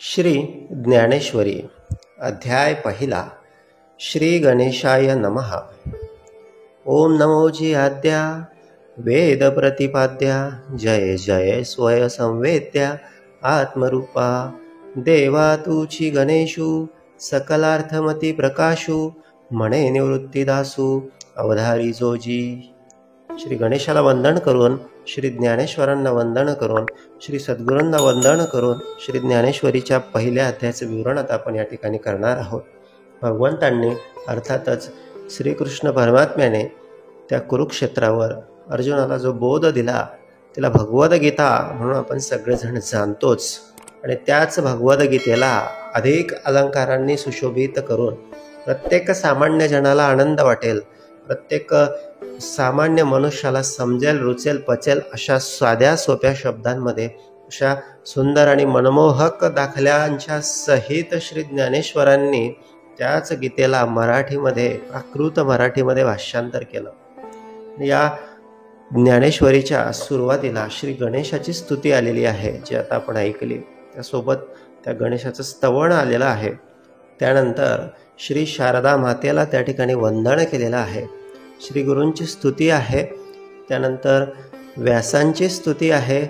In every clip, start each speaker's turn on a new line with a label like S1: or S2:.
S1: श्री ज्ञानेश्वरी अध्याय पहिला. श्री गणेशाय नमः. ओम नमोजी आद्या वेद प्रतिपाद्या जय जय स्वय संवेद्या आत्मरूपा देवा तुची गणेशू सकलार्थमती प्रकाशू म्हणे निवृत्तीदासू अवधारी जोजी. श्री गणेशाला वंदन करून, श्री ज्ञानेश्वरांना वंदन करून, श्री सद्गुरूंना वंदन करून श्री ज्ञानेश्वरीच्या पहिल्या अध्यायाचे विवरण आता आपण या ठिकाणी करणार आहोत. भगवंतांनी अर्थातच श्रीकृष्ण परमात्म्याने त्या कुरुक्षेत्रावर अर्जुनाला जो बोध दिला तिला भगवद्गीता म्हणून आपण सगळेजण जाणतोच. आणि त्याच भगवद्गीतेला अधिक अलंकारांनी सुशोभित करून प्रत्येक सामान्य जनाला आनंद वाटेल, प्रत्येक सामान्य मनुष्याला समजेल, रुचेल, पचेल अशा साध्या सोप्या शब्दांमध्ये, अशा सुंदर आणि मनमोहक दाखल्यांच्या सहित श्री ज्ञानेश्वरांनी त्याच गीतेला मराठीमध्ये, प्राकृत मराठीमध्ये भाषांतर केलं. या ज्ञानेश्वरीच्या सुरुवातीला श्री गणेशाची स्तुती आलेली आहे, जी आता आपण ऐकली. त्यासोबत त्या गणेशाचं स्तवन आलेलं आहे. त्यानंतर श्री शारदा मातेला त्या ठिकाणी वंदन केलेलं आहे. श्री गुरूंची स्तुती आहे. त्यानंतर व्यासांची स्तुती आहे.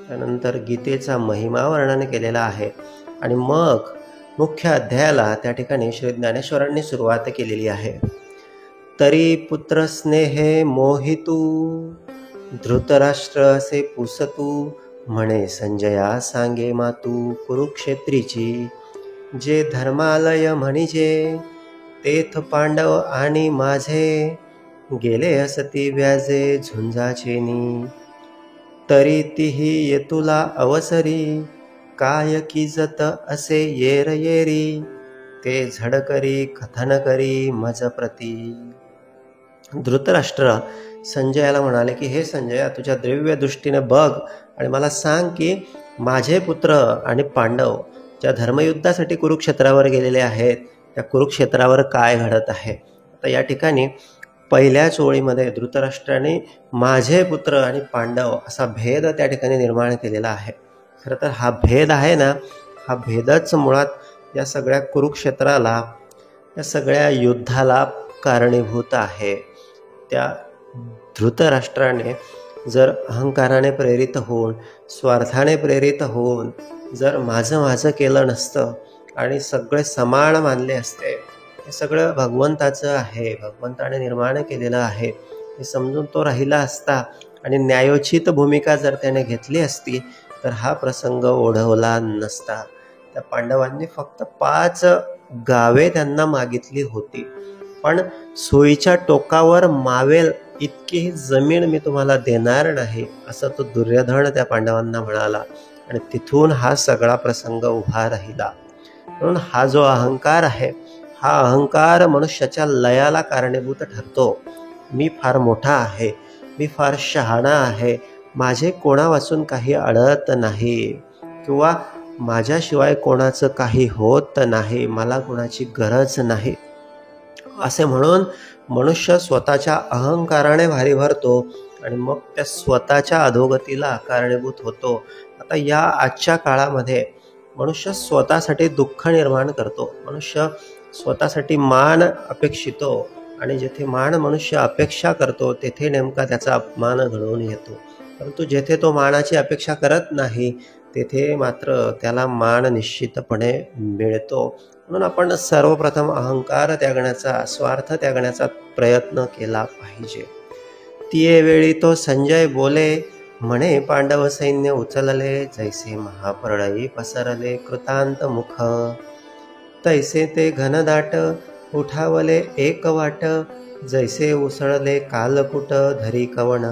S1: त्यानंतर गीतेचा महिमा वर्णन केलेला आहे. आणि मग मुख्य अध्यायाला त्या ठिकाणी श्री ज्ञानेश्वरांनी सुरुवात केलेली आहे. तरी पुत्र स्नेहे मोहितू धृतराष्ट्र असे पुसतू म्हणे संजया सांगे मातू कुरुक्षेत्रीची. जे धर्मालय म्हणजे तेथ पांडव आणि माझे गेले असती व्याजे झुंजाचेनी. तरी तीही येतुला अवसरी काय की जत असे येर येरी. ते झडकरी कथन करी मज प्रती. धृतराष्ट्र संजयाला म्हणाले की हे संजया, तुझ्या दिव्य दृष्टीने बघ आणि मला सांग की माझे पुत्र आणि पांडव ज्या धर्मयुद्धासाठी कुरुक्षेत्रावर गेलेले आहेत त्या कुरुक्षेत्रावर काय घडत आहे. आता या ठिकाणी पहिल्याच ओळीमध्ये धृतराष्ट्राने माझे पुत्र आणि पांडव असा भेद त्या ठिकाणी निर्माण केलेला आहे. खरं तर हा भेद आहे ना, हा भेदच मुळात या सगळ्या कुरुक्षेत्राला, या सगळ्या युद्धाला कारणीभूत आहे. त्या धृतराष्ट्राने जर अहंकाराने प्रेरित होऊन, स्वार्थाने प्रेरित होऊन जर माझं केलं नसतं आणि सगळे समान मानले असते, हे सगळं भगवंताचं आहे, भगवंताने निर्माण केलेलं आहे हे समजून तो राहिला असता आणि न्यायोचित भूमिका जर त्याने घेतली असती तर हा प्रसंग ओढवला नसता. त्या पांडवांनी फक्त 5 गावे त्यांना मागितली होती, पण सोयीच्या टोकावर मावेल इतकी जमीन मी तुम्हाला देणार नाही असं तो दुर्योधन त्या पांडवांना म्हणाला. आणि तिथून हा सगळा प्रसंग उभा राहिला. म्हणून हा जो अहंकार आहे, हा अहंकार मनुष्याच्या लयाला कारणीभूत ठरतो. मी फार मोठा आहे, मी फार शहाणा आहे, माझे कोणावाचून काही अडत नाही किंवा माझ्याशिवाय कोणाचं काही होत नाही, मला कोणाची गरज नाही असे म्हणून मनुष्य स्वतःच्या अहंकाराने भारी भरतो आणि मग त्या स्वतःच्या अधोगतीला कारणीभूत होतो. आता या आजच्या काळामध्ये मनुष्य स्वतःसाठी दुःख निर्माण करतो, मनुष्य स्वतःसाठी मान अपेक्षितो आणि जेथे मान मनुष्य अपेक्षा करतो तेथे नेमका त्याचा अपमान घडवून येतो. परंतु जेथे तो मानाची अपेक्षा करत नाही तेथे मात्र त्याला मान निश्चितपणे मिळतो. म्हणून आपण सर्वप्रथम अहंकार त्यागण्याचा, स्वार्थ त्यागण्याचा प्रयत्न केला पाहिजे. तिये वेळी तो संजय बोले म्हणे पांडव सैन्य उचलले जैसे महाप्रळयी पसरले कृतांत मुख. तैसे ते घनदाट उठावले एक वाट जैसे उसळले कालकुट धरी कवण.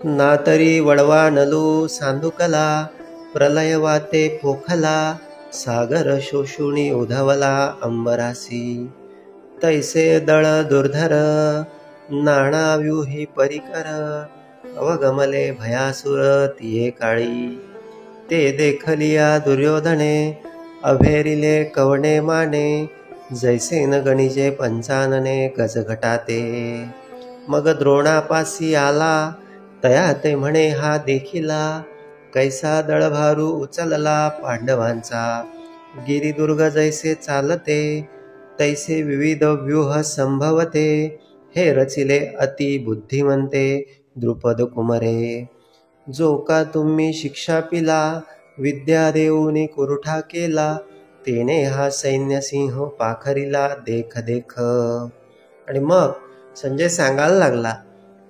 S1: ना तरी वडवा नलू सांदुकला प्रलय वाते पोखला सागर शोषुणी उधवला अंबरासी. तैसे दळ दुर्धर नाणाव्यूही परिकर अवगमले भयासुर तिये काळी. ते देखलिया दुर्योधने अभेरिले कवणे माने जैसे न गणिजे पंचानने गजघटाते. मग द्रोणापासी आला तया ते म्हणे हा देखिला कैसा दळभारू उचलला पांडवांचा, गिरिदुर्ग जैसे चालते, तैसे विविध व्यूह संभवते, हे रचिले अति बुद्धिमंते द्रुपद कुमरे. जो का तुम्ही शिक्षा पिला, विद्या देऊनी कुरुठा केला, तेने हा सैन्य सिंह पाखरीला देख देख. आणि मग संजय सांगायला लागला,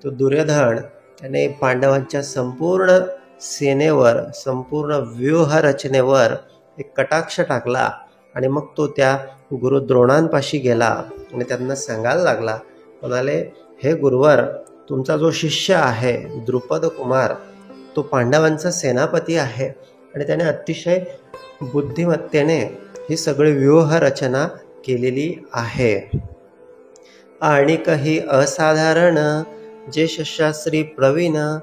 S1: तो दुर्योधन त्याने पांडवांच्या संपूर्ण सेनेवर, संपूर्ण व्यूह रचनेवर एक कटाक्ष टाकला आणि मग तो त्या गुरु द्रोणांपाशी गेला आणि त्यांना सांगायला लागला, म्हणाले, हे गुरुवर, तुमचा जो शिष्य आहे द्रुपद कुमार, तो पांडवांचा सेनापती आहे आणि त्याने अतिशय बुद्धिमत्तेने ही सगळी व्यूह रचना केलेली आहे. आणि काही असाधारण, जे शस्त्रास्त्री प्रवीण,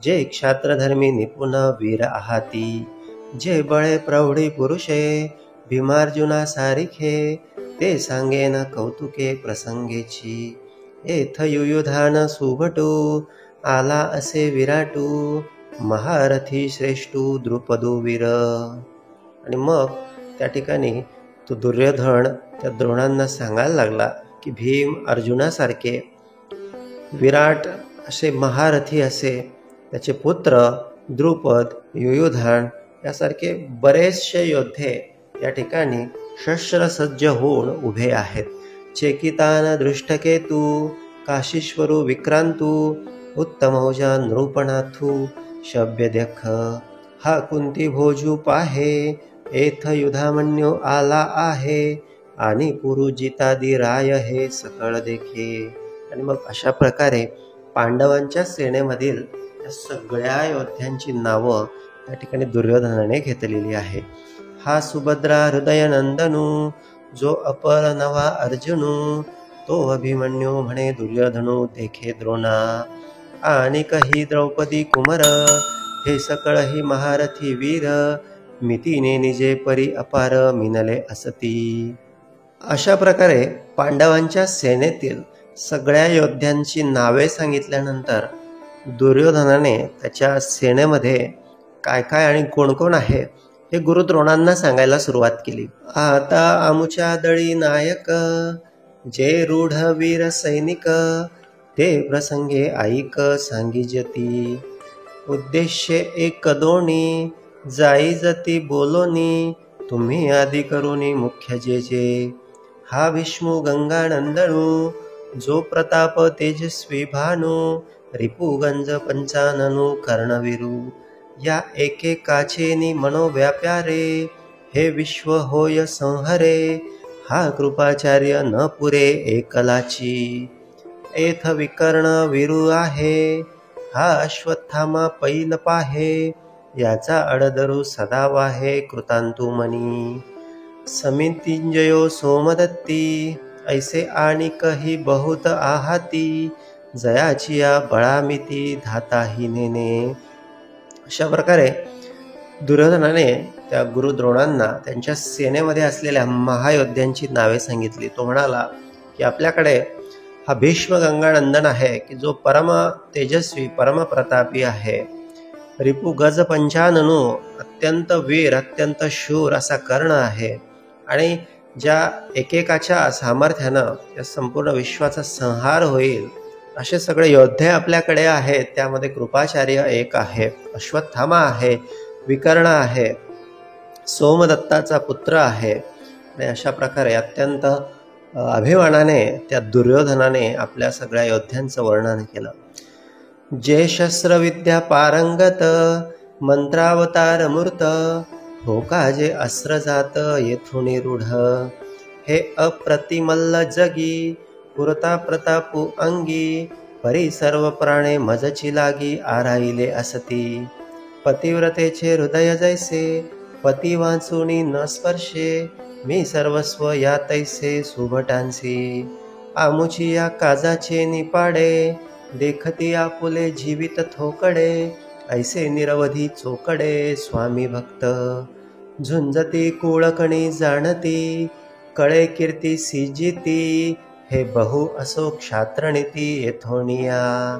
S1: जे क्षात्रधर्मी निपुण वीर आहाती, जे बळे प्रौढी पुरुषे, भीमार्जुना सारिखे, ते सांगेन कौतुके प्रसंगेची. एथ युयुधान सुभटू, आला असे विराटू, महारथी श्रेष्ठू द्रुपदू वीर. आणि मग त्या ठिकाणी तो दुर्योधन त्या द्रोणांना सांगायला लागला की भीम अर्जुनासारखे विराट असे महारथी असे त्याचे पुत्र द्रुपद, युयुधान यासारखे बरेचसे योद्धे या ठिकाणी शस्त्रसज्ज होऊन उभे आहेत. चेकितान दृष्टकेतू, काशीश्वरू विक्रांतू, उत्तमौजा नृपणाथू शब्य देख. हा कुंती भोजू पाहे, एथ युधामन्यू आला आहे, आणि पुरुजितादी राय हे सकळ देखे. आणि मग अशा प्रकारे पांडवांच्या सेनेमधील या सगळ्या योद्ध्यांची नावं त्या ठिकाणी दुर्योधनाने घेतलेली आहे. हा सुभद्रा हृदय नंदनू, जो अपर नवा अर्जुनू, तो अभिमन्यू म्हणे दुर्योधनू देखे द्रोणा. आणि काही द्रौपदी कुमर, हे सकळ ही महारथी वीर, मितीने निजे परी अपार मिनले असती. अशा प्रकारे पांडवांच्या सेनेतील सगळ्या योद्ध्यांची नावे सांगितल्यानंतर दुर्योधनाने त्याच्या सेनेमध्ये काय काय आणि कोण कोण आहे हे गुरु द्रोणांना सांगायला सुरुवात केली. आता आमुच्या दळी नायक, जे रूढ वीर सैनिक, ते प्रसंगे ऐक सांगिजती. उद्देश्य एक दोन्ही, जाई जती बोलोनी, तुम्ही आदी करुनी मुख्य जे जे. हा विष्णू गंगा नंदनू, जो प्रताप तेजस्वी भानू, रिपुगंज पंचाननू कर्णवीरू. या एकेकाचेनी मनोव्याप्यारे, हे विश्व होय संहरे, हा कृपाचार्य न पुरे एकलाची. एथ विकर्ण वीरू आहे, हा अश्वत्थामा पैल पाहे, याचा अडदरू सदा वाहे कृतांतू मनी. समितिंजयो सोमदत्ती, ऐसे आणि कही बहुत आहाती, जयाची या बळामिती धाताही नेने. अशा प्रकारे दुर्योधनाने त्या गुरु द्रोणांना त्यांच्या सेनेमध्ये असलेल्या महायोद्ध्यांची नावे सांगितली. तो म्हणाला की आपल्याकडे हा भीष्म गंगानंदन आहे की जो परम तेजस्वी परम प्रतापी आहे. रिपू गज पंचाननू, अत्यंत वीर अत्यंत शूर असा कर्ण आहे आणि ज्या एकेकाच्या सामर्थ्यानं या संपूर्ण विश्वाचा संहार होईल असे सगळे योद्धे आपल्याकडे आहेत. त्यामध्ये कृपाचार्य एक आहे, अश्वत्थामा आहे, विकर्ण आहे, सोमदत्ताचा पुत्र आहे. आणि अशा प्रकारे अत्यंत अभिमानाने त्या दुर्योधनाने आपल्या सगळ्या योद्ध्यांचं वर्णन केलं. जे शस्त्रविद्या पारंगत, मंत्रावतार मूर्त, हो का जे अस्त्र जात येथुनी रूढ. हे अप्रतिमल्ल जगी, पुरता प्रतापू अंगी, परी सर्व प्राणे मजची लागी आराईले असती. पतिव्रतेचे हृदय जैसे, पती वाचुनी न स्पर्शे, मी सर्वस्व या तैसे सुभटांसी. आमुची या काजाचे निपाडे, देखती आपुले जीवित थोकडे, ऐसे निरवधी चोकडे स्वामी भक्त. झुंजती कुळकणी जाणती, कळे कीर्ती सिजिती, हे बहु असो क्षात्रनीती येथोनिया.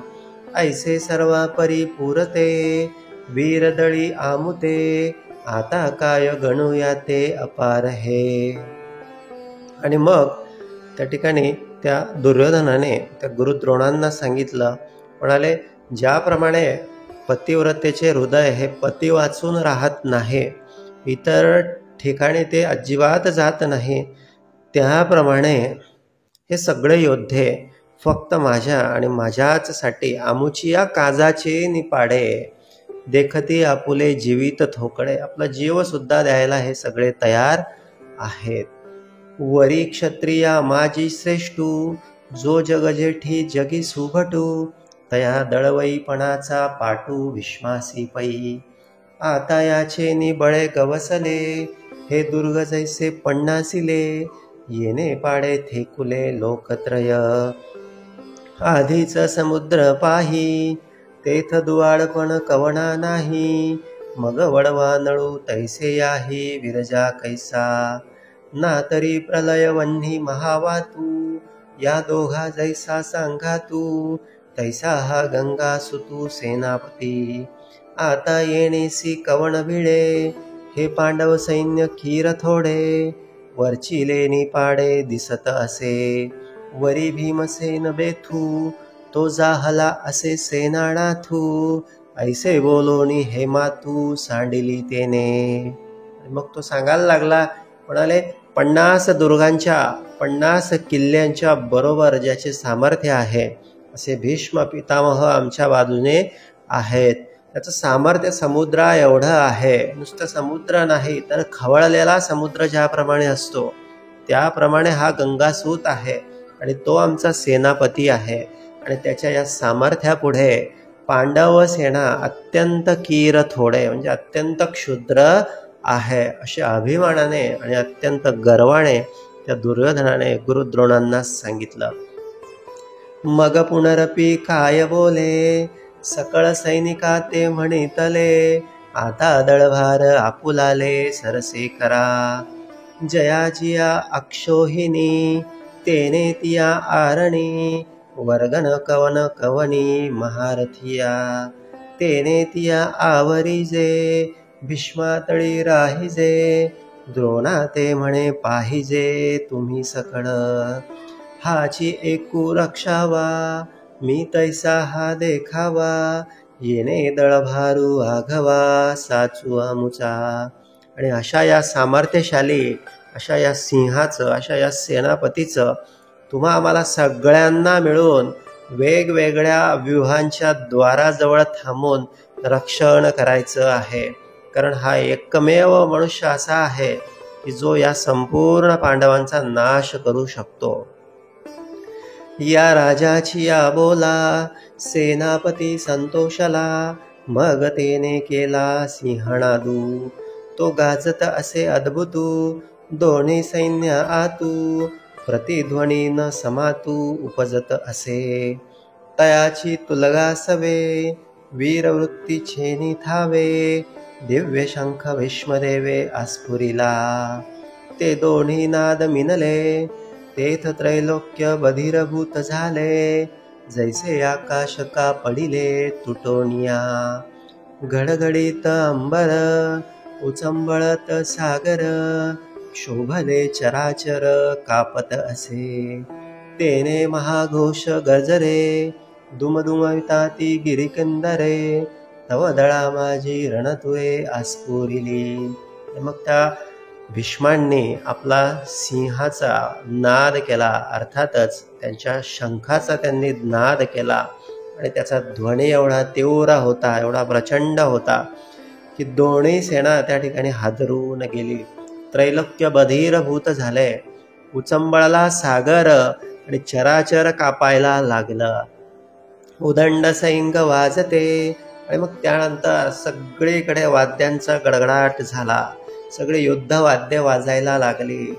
S1: ऐसे सर्वा परी पुरते, वीरदळी आमुते, आता काय गणूया ते अपार हे. आणि मग त्या ठिकाणी त्या दुर्योधनाने त्या गुरुद्रोणांना सांगितलं, म्हणाले ज्याप्रमाणे पतिव्रतेचे हृदय हे पती वाचून राहत नाही, इतर ठिकाणी ते अजिबात जात नाही, त्याप्रमाणे हे सगळे योद्धे फक्त माझ्या आणि माझ्याचसाठी आमुची या काजाचे निपाडे, देखती आपुले जीवित थोकडे, आपला जीव सुद्धा द्यायला हे सगळे तयार आहेत. वरी क्षत्रिया माझी श्रेष्ठू, जो जग जेठी जगी सुभटू, तया दळवईपणाचा पाटू विश्वासी पै. आता याचे निबळे गवसले, हे दुर्ग जैसे पन्नासिले, येणे पाडे थेकुले लोकत्रय. आधीच समुद्र पाही, तेथ दुवाळपण कवना नाही, मग वडवा नळू तैसे याही विरजा कैसा. ना तरी प्रलय वन्ही महावातू, या दोघा जैसा सांगा तू, तैसा हा गंगा सुतू सेनापती. आता येणेसी कवण भिडे, हे पांडव सैन्य खीर थोडे, वरची लेणी पाडे दिसत असे, वरी भीमसेन बेथू, तो जाहला असे सेनानाथू, ऐसे बोलोनी हे मातू सांडिली तेने. मग तो सांगायला लागला, म्हणाले 50 दुर्गांच्या 50 किल्ल्यांच्या बरोबर ज्याचे सामर्थ्य आहे, असे भीष्म पितामह आमच्या बाजूने आहेत. त्याचं सामर्थ्य समुद्रा एवढं आहे. नुसतं समुद्र नाही तर खवळलेला समुद्र ज्याप्रमाणे असतो त्याप्रमाणे हा गंगासूत आहे आणि तो आमचा सेनापती आहे. आणि त्याच्या या सामर्थ्यापुढे पांडव सेना अत्यंत कीर थोडे, म्हणजे अत्यंत क्षुद्र आहे, अशा अभिमानाने आणि अत्यंत गर्वाने त्या दुर्योधनाने गुरुद्रोणांना सांगितलं. मग पुनरपी काय बोले, सकळ सैनिका ते म्हणितले, आता दळभार आपुलाले सरसे करा. जयाजिया अक्षोहिणी, तेने तिया आरणी, वर्गन कवन कवनी महारथिया. तेने तिया आवरीजे, भीष्मातळी राहिजे, द्रोणा ते म्हणे पाहिजे तुम्ही सकळ. हाची एकू रक्षावा, मी तैसा हा देखावा, येणे दळभारू आघवा साचू आमुचा. आणि अशा या सामर्थ्यशाली, अशा या सिंहाचं, अशा या सेनापतीचं तुम्हा आम्हाला सगळ्यांना मिळून वेगवेगळ्या व्यूहांच्या द्वाराजवळ थांबून रक्षण करायचं आहे. कारण हा एकमेव मनुष्य असा आहे की जो या संपूर्ण पांडवांचा नाश करू शकतो. या राजाची या बोला, सेनापती संतोषला, मग तेने केला सिंहनादू. तो गाजत असे अद्भुतू, दोन्ही सैन्य आतू, प्रतिध्वनी न समातू उपजत असे. तयाची तुलगा सवे, वीरवृत्ती छेनी थावे, दिव्य शंख भीष्मदेवे आस्फुरिला. ते दोन्ही नाद मिनले, तेथ त्रैलोक्य बधिरभूत झाले, जैसे आकाश का पडिले तुटोनिया. घडघडीत अंबर, उचंबळत सागर, शोभले चराचर कापत असे. तेने महाघोष गजरे, दुमदुमविताती गिरिकंदरे, तव दळा माझी रणतुरे आस्फुरिली. मग त्या भीष्मांनी आपला सिंहाचा नाद केला, अर्थातच त्यांच्या शंखाचा त्यांनी नाद केला आणि त्याचा ध्वनी एवढा तीव्र होता, एवढा प्रचंड होता की दोन्ही सेना त्या ठिकाणी हादरून गेली. त्रैलोक्य बधीरभूत झाले, उचंबळला सागर आणि चराचर कापायला लागलं. उदंड सैंग वाजते, आणि मग त्यानंतर सगळीकडे वाद्यांचा गडगडाट झाला, सगळे युद्धवाद्य वाजायला लागली.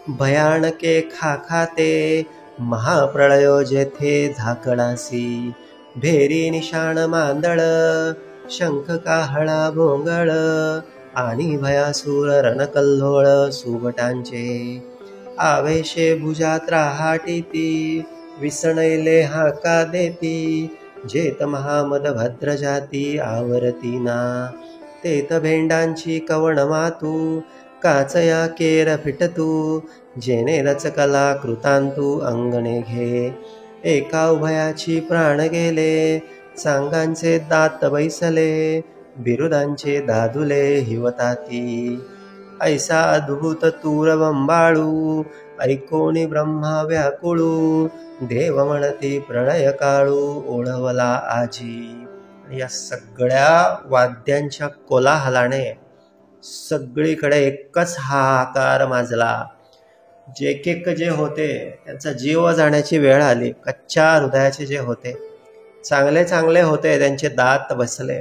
S1: भयानके खाखाते, महाप्रळयो जेथे झाकणासी, भेरी निशाण मांदळ, शंख काहळा भोंगळ, आणि भयासूर रणकल्लोळ सुभटांचे. आवेशे भुजात राहाटीती, विसणैले हाका देती, जेत महामद भद्र जाती आवरतीना, तेत भेंडांची कवण मातू, काचया केर फिटतू, जेने रचकला कृतांतू अंगणे घे. एका उभयाची प्राण गेले, सांगांचे दात बैसले, बिरुदांचे दादुले हिवताती. ऐसा अद्भुत तूर बंबाळू, ऐकोणी ब्रह्मा व्याकुळू, देव म्हणती प्रणय काळू, ओढवला आजी. या सगळ्या वाद्यांच्या कोलाहलाने सगळीकडे एकच हाहाकार माजला. जे होते त्यांचा जीव जाण्याची वेळ आली. कच्च्या हृदयाचे जे होते, चांगले चांगले होते, त्यांचे दात बसले.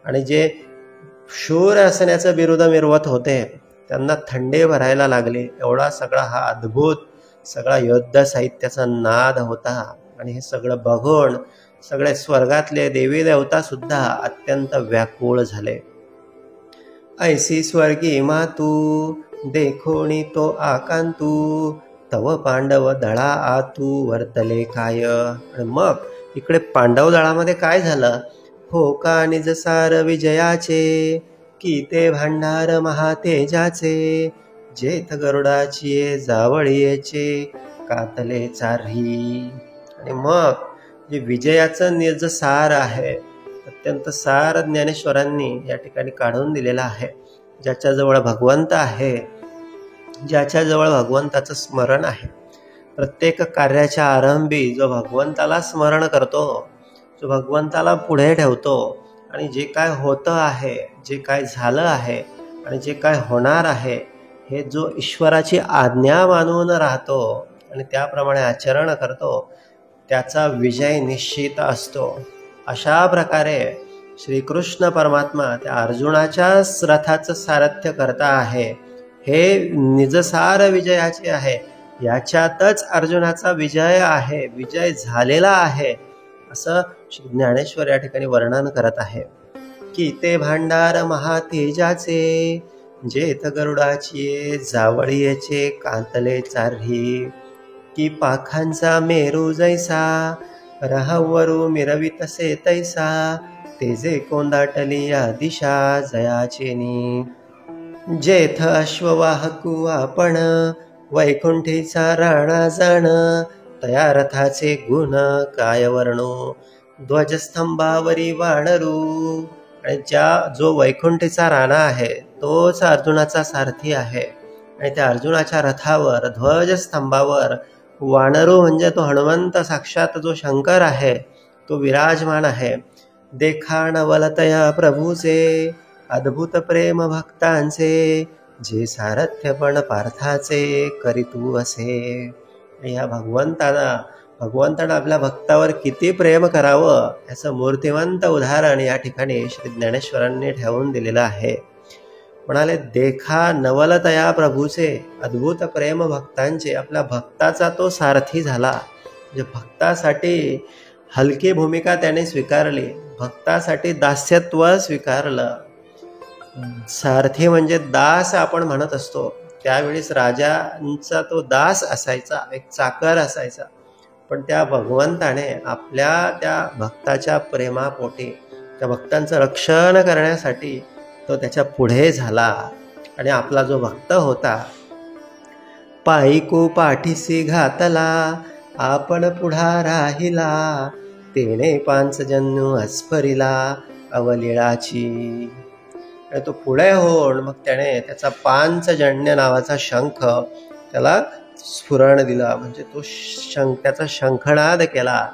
S1: आणि जे शूर असण्याचं बिरुद मिरवत होते त्यांना थंडी भरायला लागली. एवढा सगळा हा अद्भुत सगळा युद्ध साहित्याचा नाद होता. आणि हे सगळं बघून सगळे स्वर्गातले देवी देवता सुद्धा अत्यंत व्याकुळ झाले. ऐसी स्वर्गी मातू, देखोणी तो आकांतू, तव पांडव दळा आतू, वर्तले काय. आणि मग इकडे पांडव दळामध्ये काय झालं? हो का निजसार विजयाचे, की ते भांडार महातेजाचे, जेथ गरुडाची जावळीचे, कातले चारही. आणि मग जे विजयाचं निजसार आहे, अत्यंत सार ज्ञानेश्वरांनी या ठिकाणी काढून दिलेला आहे. ज्याच्याजवळ भगवंत आहे, ज्याच्याजवळ भगवंताचं स्मरण आहे, प्रत्येक कार्याच्या आरंभी जो भगवंताला स्मरण करतो, जो भगवंताला पुढे ठेवतो, आणि जे काय होतं आहे, जे काय झालं आहे आणि जे काय होणार आहे, हे जो ईश्वराची आज्ञा मानून राहतो आणि त्याप्रमाणे आचरण करतो, त्याचा विजय निश्चित असतो. अशा प्रकारे श्रीकृष्ण परमात्मा त्या अर्जुनाच्या रथाचं सारथ्य करता आहे. हे निजसार विजयाचे आहे. याच्यातच अर्जुनाचा विजय आहे, विजय झालेला आहे, असं ज्ञानेश्वर या ठिकाणी वर्णन करत आहे. की ते भांडार महातेजाचे, जेथ गरुडाची जावळीचे, कांतले चारही. की पाखांचा मेरू जैसा, रहावरू मिरवितसे तैसा, तेजे कोंदाटली या दिशा जयाचेनी. जेथ अश्ववाहकू आपण, वैकुंठीचा राणा जाण, तया रथाचे गुण काय वर्णू, ध्वजस्तंभावरी वाणरू. आणि जो वैकुंठीचा राणा आहे तोच अर्जुनाचा सारथी आहे. आणि त्या अर्जुनाच्या रथावर ध्वजस्तंभावर वानरू म्हणजे तो हनुमंत साक्षात जो शंकर आहे तो विराजमान आहे. देखा नवलतया प्रभूचे, अद्भुत प्रेम भक्तांचे, जे सारथ्य पण पार्थाचे करीतू असे. या भगवंतानं आपल्या भक्तावर किती प्रेम करावं याचं मूर्तिवंत उदाहरण या ठिकाणी श्री ज्ञानेश्वरांनी ठेवून दिलेलं आहे. म्हणाले देखा नवलतया प्रभूचे, अद्भुत प्रेम भक्तांचे. आपल्या भक्ताचा तो सारथी झाला. म्हणजे भक्तासाठी हलकी भूमिका त्याने स्वीकारली, भक्तासाठी दास्यत्व स्वीकारलं. सारथी म्हणजे दास आपण म्हणत असतो. त्यावेळेस राजांचा तो दास असायचा, एक चाकर असायचा. पण त्या भगवंताने आपल्या त्या भक्ताच्या प्रेमापोटी, त्या भक्तांचं रक्षण करण्यासाठी तो त्याच्या पुढे झाला. आणि आपला जो भक्त होता, पायिकू पाठीसी घातला, आपण पुढा राहिला, तेने पांचजन्य अस्फरिला अवलीळाची. आणि तो पुढे होऊन मग त्याने त्याचा पांचजन्य नावाचा शंख त्याला स्फुरण दिला. म्हणजे तो त्याचा शंखनाद केला.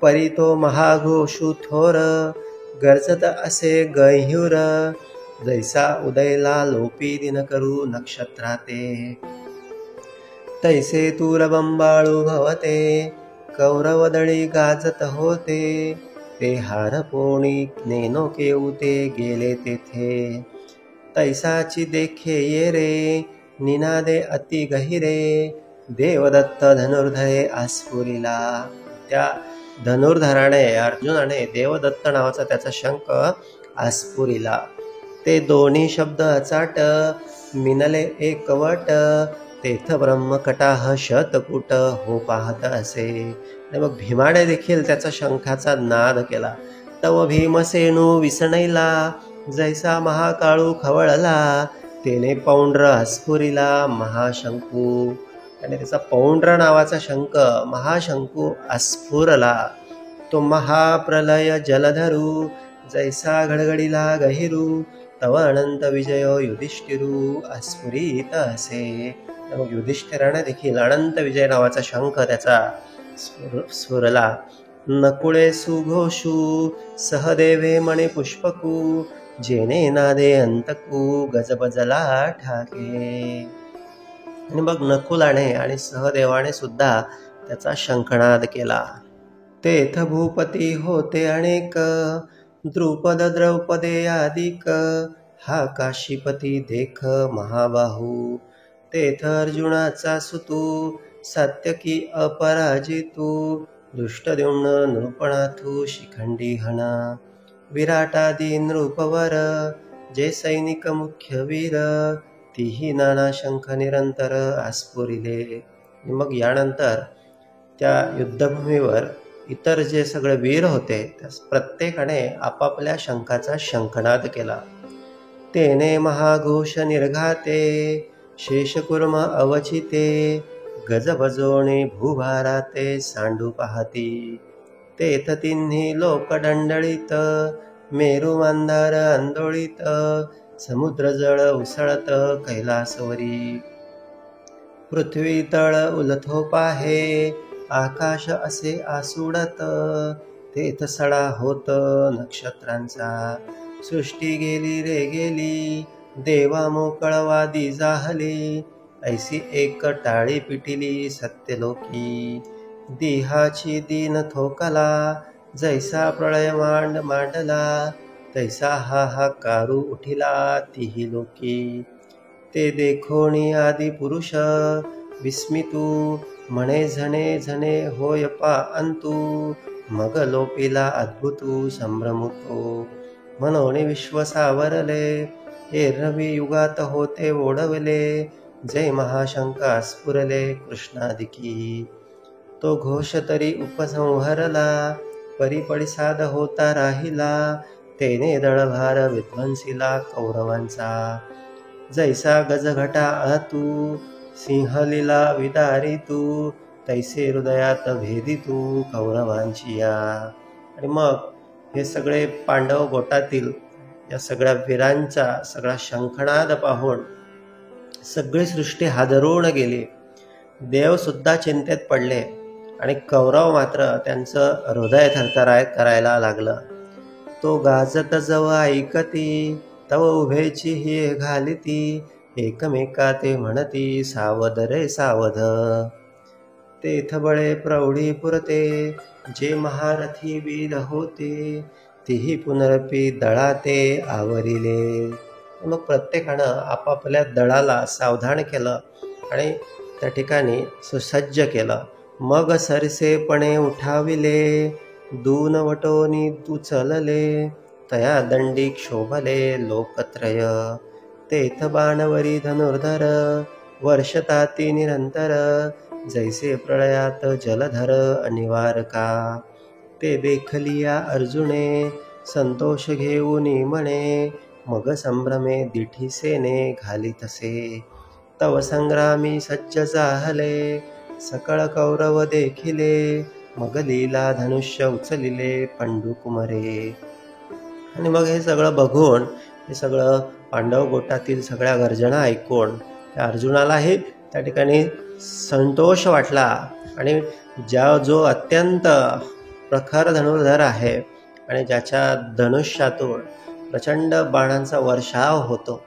S1: परी तो महाघोषू थोर, गरजत असे गह्युर, जैसा उदयला लोपी दिन करू नक्षत्राते, तैसे तूर बंबाळू भवते, कौरवदळी गाजत होते, ते हार पोणी नेनो केऊते गेले तेथे, तैसाची देखे ये रे, निनादे अति गहिरे, देवदत्त धनुर्धरे आस्फुरिला. त्या धनुर्धराने अर्जुनाने देवदत्त नावाचा त्याचा शंख आस्फुरिला. ते दोन्ही शब्द अचाट, मिनले एकवट, तेथ ब्रह्मकटाह शतकुट हो पाहत असे. आणि मग भीमाने देखील त्याचा शंखाचा नाद केला. तव भीमसेनू विसणैला, जैसा महाकाळू खवळला, तेने पौंड्र स्फुरिला महाशंकू. आणि त्याचा पौंड्र नावाचा शंख महाशंकू अस्फुरला. तो महाप्रलय जलधरू, जैसा घडघडीला गहिरू, तव अनंत विजय युधिष्ठिरू अस्फुरित असे. मग युधिष्ठिराने देखील अनंत विजय नावाचा शंख त्याचा स्फुरला. नकुळे सुघोषू, सहदेवे मणे पुष्पकू, जेने नादे अंतकू, गजबजला ठाके. आणि मग नकुलाने आणि सहदेवाने सुद्धा त्याचा शंखनाद केला. तेथ भूपती होते अनेक, द्रुपद द्रौपदे आदिक, हा काशीपती देख महाबाहू. तेथ अर्जुनाचा सुतू, सात्यकी अपराजितू, दृष्टद्युम्न नृपनाथू शिखंडी हना. विराटादी नृपवर, जे सैनिक मुख्य वीर, तीही नाना शंख निरंतर आस्फुरिले. मग यानंतर त्या युद्धभूमीवर इतर जे सगळे वीर होते त्या प्रत्येकाने आपापल्या शंखाचा शंखनाद केला. तेने महाघोष निर्घाते, शेषकुर्म अवचिते, गजबजोणे भूभाराते सांडू पाहती. तेथ तिन्ही लोक दंडळीत, मेरू मंदार आंदोळीत, समुद्र जळ उसळत कैलासवरी. पृथ्वी तळ उलथो पाहे, आकाश असे आसुडत, तेथ सडा होत नक्षत्रांचा. सृष्टी गेली रे गेली, देवा मोकळवादी जाहली, ऐसी एक टाळी पिटिली सत्यलोकी. देहाची दीन थोकला, जैसा प्रळय मांडला, तैसा हाहाकारू उठिला तिही लोकी. ते देखोनी आदि पुरुष, विस्मितू, म्हणे झणे झणे होय पा अंतू, मग लोपिला अद्भुतू संभ्रमुतो. म्हणून विश्व सावरले, एरवी युगात होते ओढवले, जय महाशंका स्फुरले कृष्णादिकी. तो घोष तरी उपसंहरला, परिपडिसाद होता राहिला, तेने दळभार विध्वंसीला कौरवांचा. जैसा गजघटा आतू, सिंहलीला विदारितू, तैसे हृदयात भेदितू कौरवांची या. आणि मग हे सगळे पांडव गोटातील या सगळ्या वीरांचा सगळा शंखनाद पाहून सगळी सृष्टी हादरून गेली. देव सुद्धा चिंतेत पडले आणि कौरव मात्र त्यांचं हृदय थरथराय करायला लागलं. तो गाजत जव ऐकती, तव उभेची ही घालिती, एकमेका ते म्हणती सावध रे सावध. तेथ बळे प्रौढी पुरते, जे महारथी वीर होते, तीही पुनरपी दळाते आवरिले. मग प्रत्येकानं आपापल्या दळाला सावधान केलं आणि त्या ठिकाणी सुसज्ज केलं. मग सरसेपणे उठाविले, दून वटोनी उचलले, तया दंडी क्षोभले लोकत्रय. तेथ बाणवरी धनुर्धर, वर्षताती निरंतर, जैसे प्रळयात जलधर अनिवारका. ते देखलिया अर्जुने, संतोष घेऊन म्हणे, मग संभ्रमे दिठीसेने घालितसे. तव संग्रामी सज्ज जाहले, सकळ कौरव देखिले, मग लीला धनुष्य उचलिले पंडुकुमरे. आणि मग हे सगळं बघून, हे सगळं पांडव गोटातील सगळ्या गर्जना ऐकून त्या अर्जुनालाही त्या ठिकाणी संतोष वाटला. आणि जो अत्यंत प्रखर धनुर्धर आहे आणि ज्याच्या धनुष्यातून प्रचंड बाणांचा वर्षाव होतो,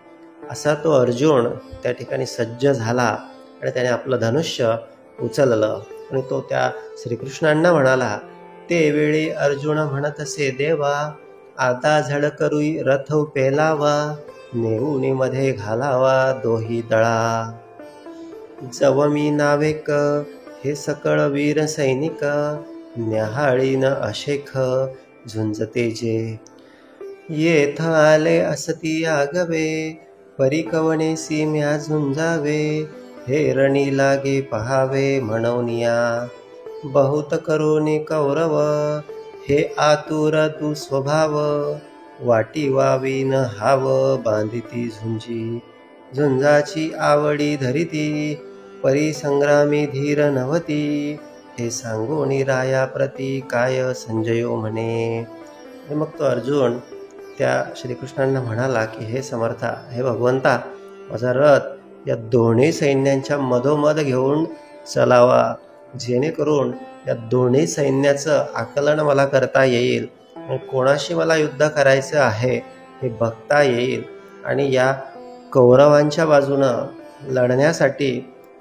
S1: असा तो अर्जुन त्या ठिकाणी सज्ज झाला आणि त्याने आपलं धनुष्य उचललं आणि तो त्या श्रीकृष्णांना म्हणाला. ते वेळी अर्जुन म्हणत असे, देवा आता झड करुई रथ पेलावा, नेऊनी मध्ये घालावा दोही दळा. जव मी नावेक हे सकळ वीर सैनिक, न्याहाळीन अशेख झुंजते जे. येथ आले असती आगवे, परिकवणे सीम्या झुंजावे, हे रणी लागे पहावे म्हणवनिया, बहुत करुणी कौरव, हे आतुर तू स्वभाव, वाटी वावी न हाव, बांधिती झुंजी, झुंजाची आवडी धरिती, परिसंग्रामी धीर नव्हती, हे सांगोनी राया प्रती काय संजयो म्हणे. आणि मग तो अर्जुन त्या श्रीकृष्णांना म्हणाला की हे समर्था, हे भगवंता, माझा रथ या दोन्ही सैन्यांच्या मधोमध घेऊन चलावा, जेणेकरून या दोन्ही सैन्याचं आकलन मला करता येईल आणि कोणाशी मला युद्ध करायचं आहे हे बघता येईल, आणि या कौरवांच्या बाजूनं लढण्यासाठी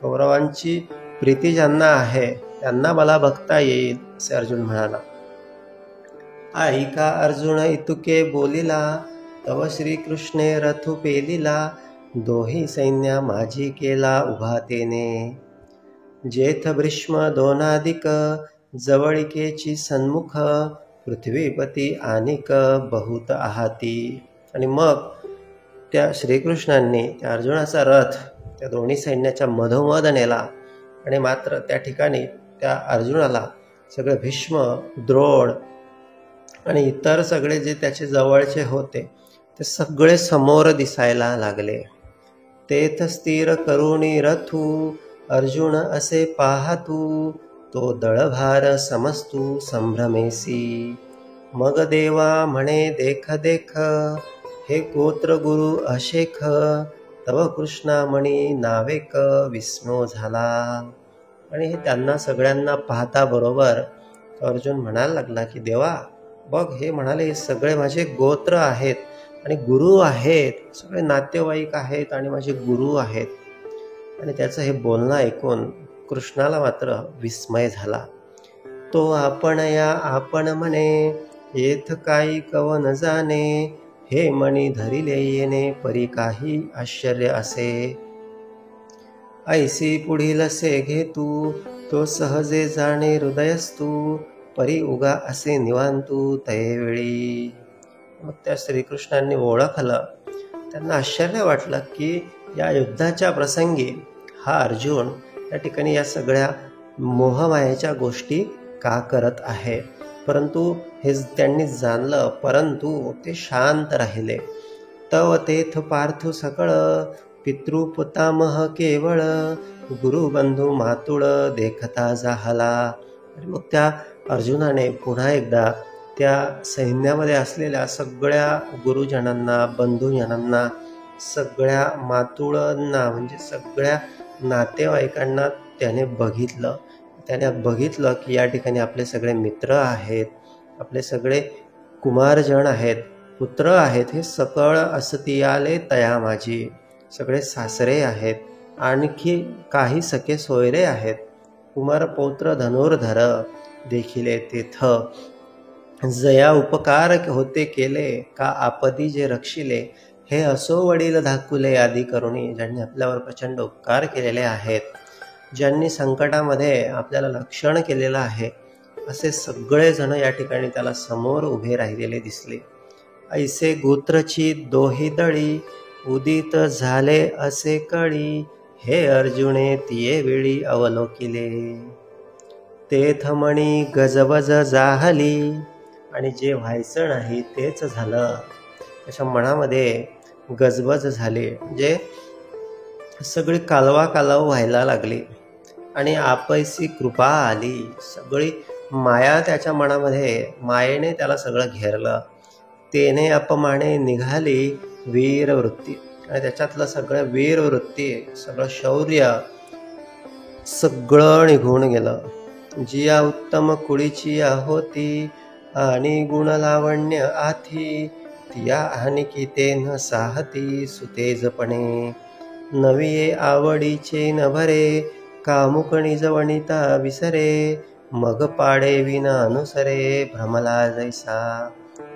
S1: कौरवांची प्रीती ज्यांना आहे त्यांना मला बघता येईल, असे अर्जुन म्हणाला. ऐका अर्जुन इतुके बोलिला, तव श्रीकृष्णे रथु पेलिला, दोही सैन्या माझी केला उभा तेने, जेथ भीष्म दोनादिक, जवळिकेची सन्मुख, पृथ्वीपती आनिक बहुत आहाती. आणि मग त्या श्रीकृष्णांनी त्या अर्जुनाचा रथ त्या दोन्ही सैन्याच्या मधोमध नेला, आणि मात्र त्या ठिकाणी त्या अर्जुनाला सगळे भीष्म, द्रोण आणि इतर सगळे जे त्याचे जवळचे होते ते सगळे समोर दिसायला लागले. तेथ स्थिर करुणी रथू, अर्जुन असे पाहतू, तो दळभार समस्तू संभ्रमेसी, मग देवा म्हणे देख देख, हे गोत्र गुरु अशेख, तव कृष्णामणी नावेक विस्मो झाला. आणि हे त्यांना सगळ्यांना पाहता बरोबर अर्जुन म्हणायला लागला की देवा बघ, हे म्हणाले हे सगळे माझे गोत्र आहेत आणि गुरु आहेत, सगळे नातेवाईक आहेत आणि माझे गुरु आहेत. आणि त्याचं हे बोलणं ऐकून कृष्णाला मात्र विस्मय झाला. तो आपण या आपण म्हणे, येथ काही कव न जाणे, हे मणी धरिले येणे परी काही आश्चर्य असे. ऐसी पुढील से घेतू, तो सहजे जाणे हृदयस्तू, परी उगा असे निवांतू तयवेळी. मग त्या श्रीकृष्णांनी ओळखलं, त्यांना आश्चर्य वाटलं की या युद्धाच्या प्रसंगी हा अर्जुन या ठिकाणी या सगळ्या मोहमायेच्या गोष्टी का करत आहे. परंतु हे त्यांनी जाणलं, परंतु ते शांत राहिले. तव तेथ पार्थू सकळ, पितृपुतामह केवळ, गुरुबंधू मातुळ देखता जाहला. आणि मग त्या अर्जुनाने पुन्हा एकदा त्या सैन्यामध्ये असलेल्या सगळ्या गुरुजनांना, बंधुजनांना, सगळ्या मातुळांना म्हणजे सगळ्या नातेवाईकांना त्याने बघितलं. त्याने बघितलं की या ठिकाणी आपले सगळे मित्र आहेत, आपले सगळे कुमारजन आहेत, पुत्र आहेत, हे सकळ असती आले तया माझी, सगळे सासरे आहेत, आणखी काही सखे सोयरे आहेत, कुमारपौत्र धनुर्धर देखिले तेथ, जया उपकार होते केले, का आपदी जे रक्षिले, हे असो वडील धाकुले आदी करुणी. ज्यांनी आपल्यावर प्रचंड उपकार केलेले आहेत, ज्यांनी संकटामध्ये आपल्याला रक्षण केलेलं आहे, असे सगळेजण या ठिकाणी त्याला समोर उभे राहिलेले दिसले. ऐसे गोत्रची दोही दळी, उदित झाले असे कळी, हे अर्जुने तिये वेळी अवलोकिले, तेथ मणी गजबज जाहली. आणि जे व्हायचं नाही तेच झालं. त्याच्या मनामध्ये गजबज झाली, म्हणजे सगळी कालवा कालव व्हायला लागली आणि आपैसी कृपा आली. सगळी माया त्याच्या मनामध्ये, मायेने त्याला सगळं घेरलं. तेने अपमाने निघाली वीर वृत्ती. आणि त्याच्यातलं सगळं वीर वृत्ती, सगळं शौर्य सगळं निघून गेलं. जिया उत्तम कुळीची होती, आणि गुण लावण्य आथी, तिया आणखी ते न साहती सुतेजपणे. नविये आवडीचे न भरे, कामुकणी जवणिता विसरे, मग पाडे विना अनुसरे, भ्रमला जैसा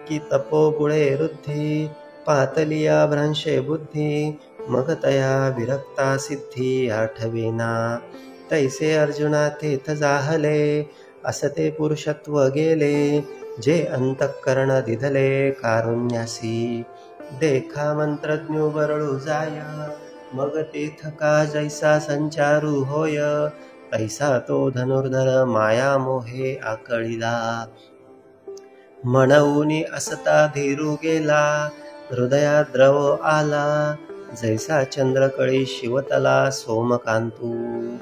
S1: की तपोबुळे वृद्धी, पातलिया भ्रंशे बुद्धी, मग तया विरक्ता सिद्धी आठवेना. तैसे अर्जुना तेथ जाहले, असते पुरुषत्व गेले, जे अंतःकरण दिधले कारुण्यासी. देखा मंत्रज्ञ बरळू जाया, मग तेथ का जैसा संचारू होय, तैसा तो धनुर्धर माया मोहे आकळिला. म्हणूनी असता धीरू गेला, हृदयात द्रव आला, जैसा चंद्रकळी शिवतला सोमकांतू.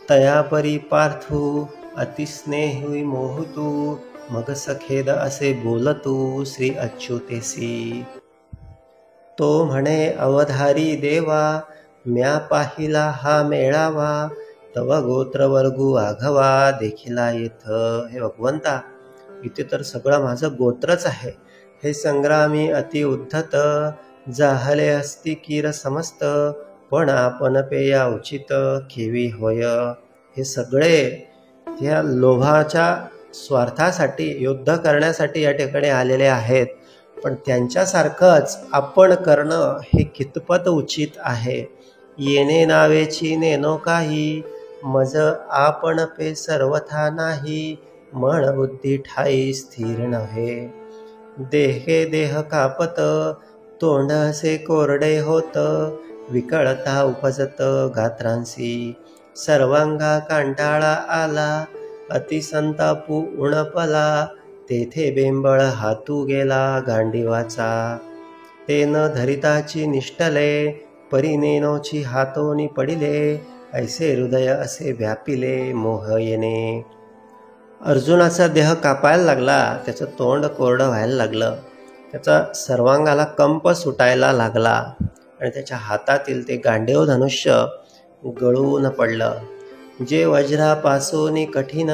S1: तयापरी पार्थू अतिस्नेही मोहतू, मग सखेद असे बोलतू श्री अच्युतेसी. तो म्हणे अवधारी देवा, म्या पाहिला हा मेळावा, तव गोत्रवर्गू आघवा देखिला येथ. हे भगवंता, इथे तर सगळं माझं गोत्रच आहे. हे संग्रामी अति उद्धत, जाहले असती कीर समस्त, पण आपण पेया उचित केवी होय. हे सगळे या लोभाच्या स्वार्थासाठी, युद्ध करण्यासाठी या ठिकाणी आलेले आहेत. पण त्यांच्यासारखंच आपण करणं हे कितपत उचित आहे. येणे नावेची नेनो काही, मज आपण पे सर्वथा नाही, मन बुद्धी ठाई स्थिर नव्हे. देहे देह कापत, तोंड असे कोरडे होत, विकळता उपजत गात्रांसी. सर्वांगा कांटाळा आला, अतिसंतापू उणपला, तेथे बेंबळ हातू गेला गांडीवाचा. तेन धरिताची निष्ठले, परिनेनोची हातोनी पडिले, ऐसे हृदय असे व्यापिले मोह येणे. अर्जुनाचा देह कापायला लागला, त्याचं तोंड कोरडं व्हायला लागलं, त्याचा सर्वांगाला कंप सुटायला लागला आणि त्याच्या हातातील ते गांडीव धनुष्य गळून पडलं. जे वज्रापासून कठीण,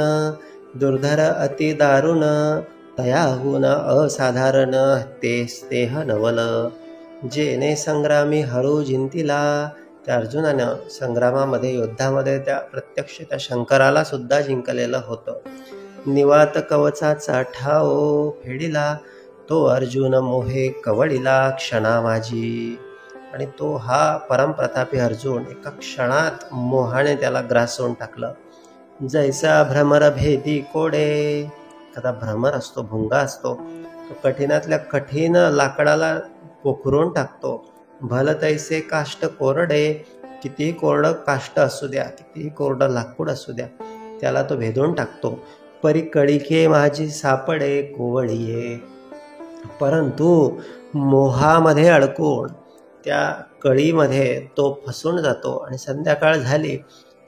S1: दुर्धर अति दारुण, तयाहून असाधारण तेच देह नवल. जेने संग्रामी हरू जिंतीला, त्या अर्जुनानं संग्रामामध्ये, युद्धामध्ये त्या प्रत्यक्ष त्या शंकराला सुद्धा जिंकलेलं होतं. निवात कवचाचा ठाव फेडिला, तो अर्जुन मोहे कवळिला क्षणा माझी. आणि तो हा परमप्रतापी अर्जुन एका क्षणात मोहाने त्याला ग्रासून टाकलं. जैसा भ्रमर भेदी कोडे, एखादा भ्रमर असतो, भुंगा असतो, तो कठीणातल्या कठीण लाकडाला पोखरून टाकतो. भल तैसे काष्ट कोरडे, कितीही कोरडं काष्ट असू द्या, कितीही कोरडं लाकूड असू द्या, त्याला तो भेदून टाकतो. परी कळिके माझी सापडे कोवळीये. परंतु मोहामध्ये अडकून त्या कळीमध्ये तो फसून जातो आणि संध्याकाळ झाली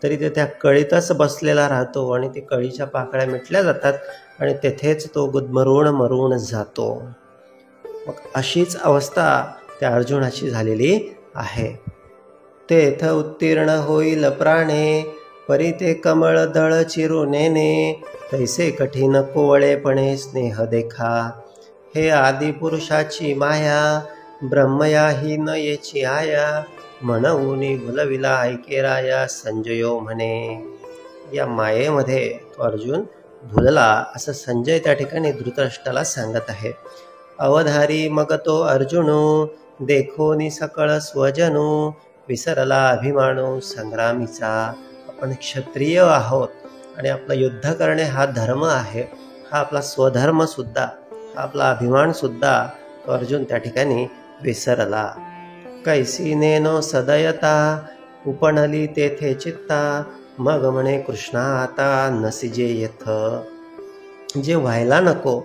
S1: तरी ते त्या कळीतच बसलेला राहतो आणि ती कळीच्या पाकळ्या मिटल्या जातात आणि तेथेच तो गुदमरून मरून जातो. मग अशीच अवस्था त्या अर्जुनाची झालेली आहे. तेथ उत्तीर्ण होईल प्राणे, परी ते कमळ दळ चिरू नेने, तैसे कठीण कोवळेपणे स्नेह देखा. हे आदिपुरुषाची माया, ब्रह्मया ही न येची आया, म्हणूनी भुलविला ऐके राया संजयो म्हणे. या मायेमध्ये तो अर्जुन भुलला असं संजय त्या ठिकाणी धृतराष्ट्राला सांगत आहे. अवधारी मग तो अर्जुनू, देखोनी सकळ स्वजनू, विसरला अभिमानू संग्रामीचा. आपण क्षत्रिय आहोत आणि आपला युद्ध करणे हा धर्म आहे, हा आपला स्वधर्म सुद्धा, हा आपला अभिमान सुद्धा तो अर्जुन त्या ठिकाणी विसरला. कैसी नेनो सदयता, उपणली तेथे चित्ता, मग म्हणे कृष्णा आता नसिजे येथ. जे व्हायला नको,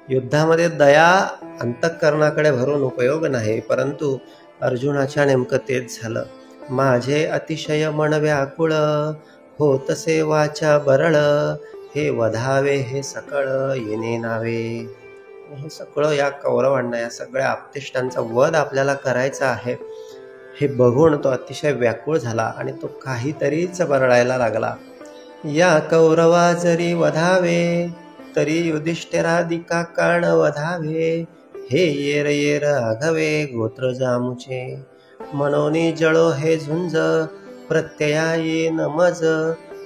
S1: युद्धामध्ये दया अंतःकरणाकडे भरून उपयोग नाही, परंतु अर्जुनाच्या नेमकं तेच झालं. माझे अतिशय मन व्याकुळ, होतसे वाचा बरळ, हे वधावे हे सकळ येणे नावे. हे सगळं या कौरवांना, या सगळ्या आप्तेष्टांचा वध आपल्याला करायचा आहे हे बघून तो अतिशय व्याकुळ झाला आणि तो काहीतरीच बरळायला लागला. या कौरवा जरी वधावे, तरी युधिष्ठिरादिका काण वधावे, हे येर येर आघवे गोत्र जामुचे. मनोनी जळो हे झुंज, प्रत्यया येन मज,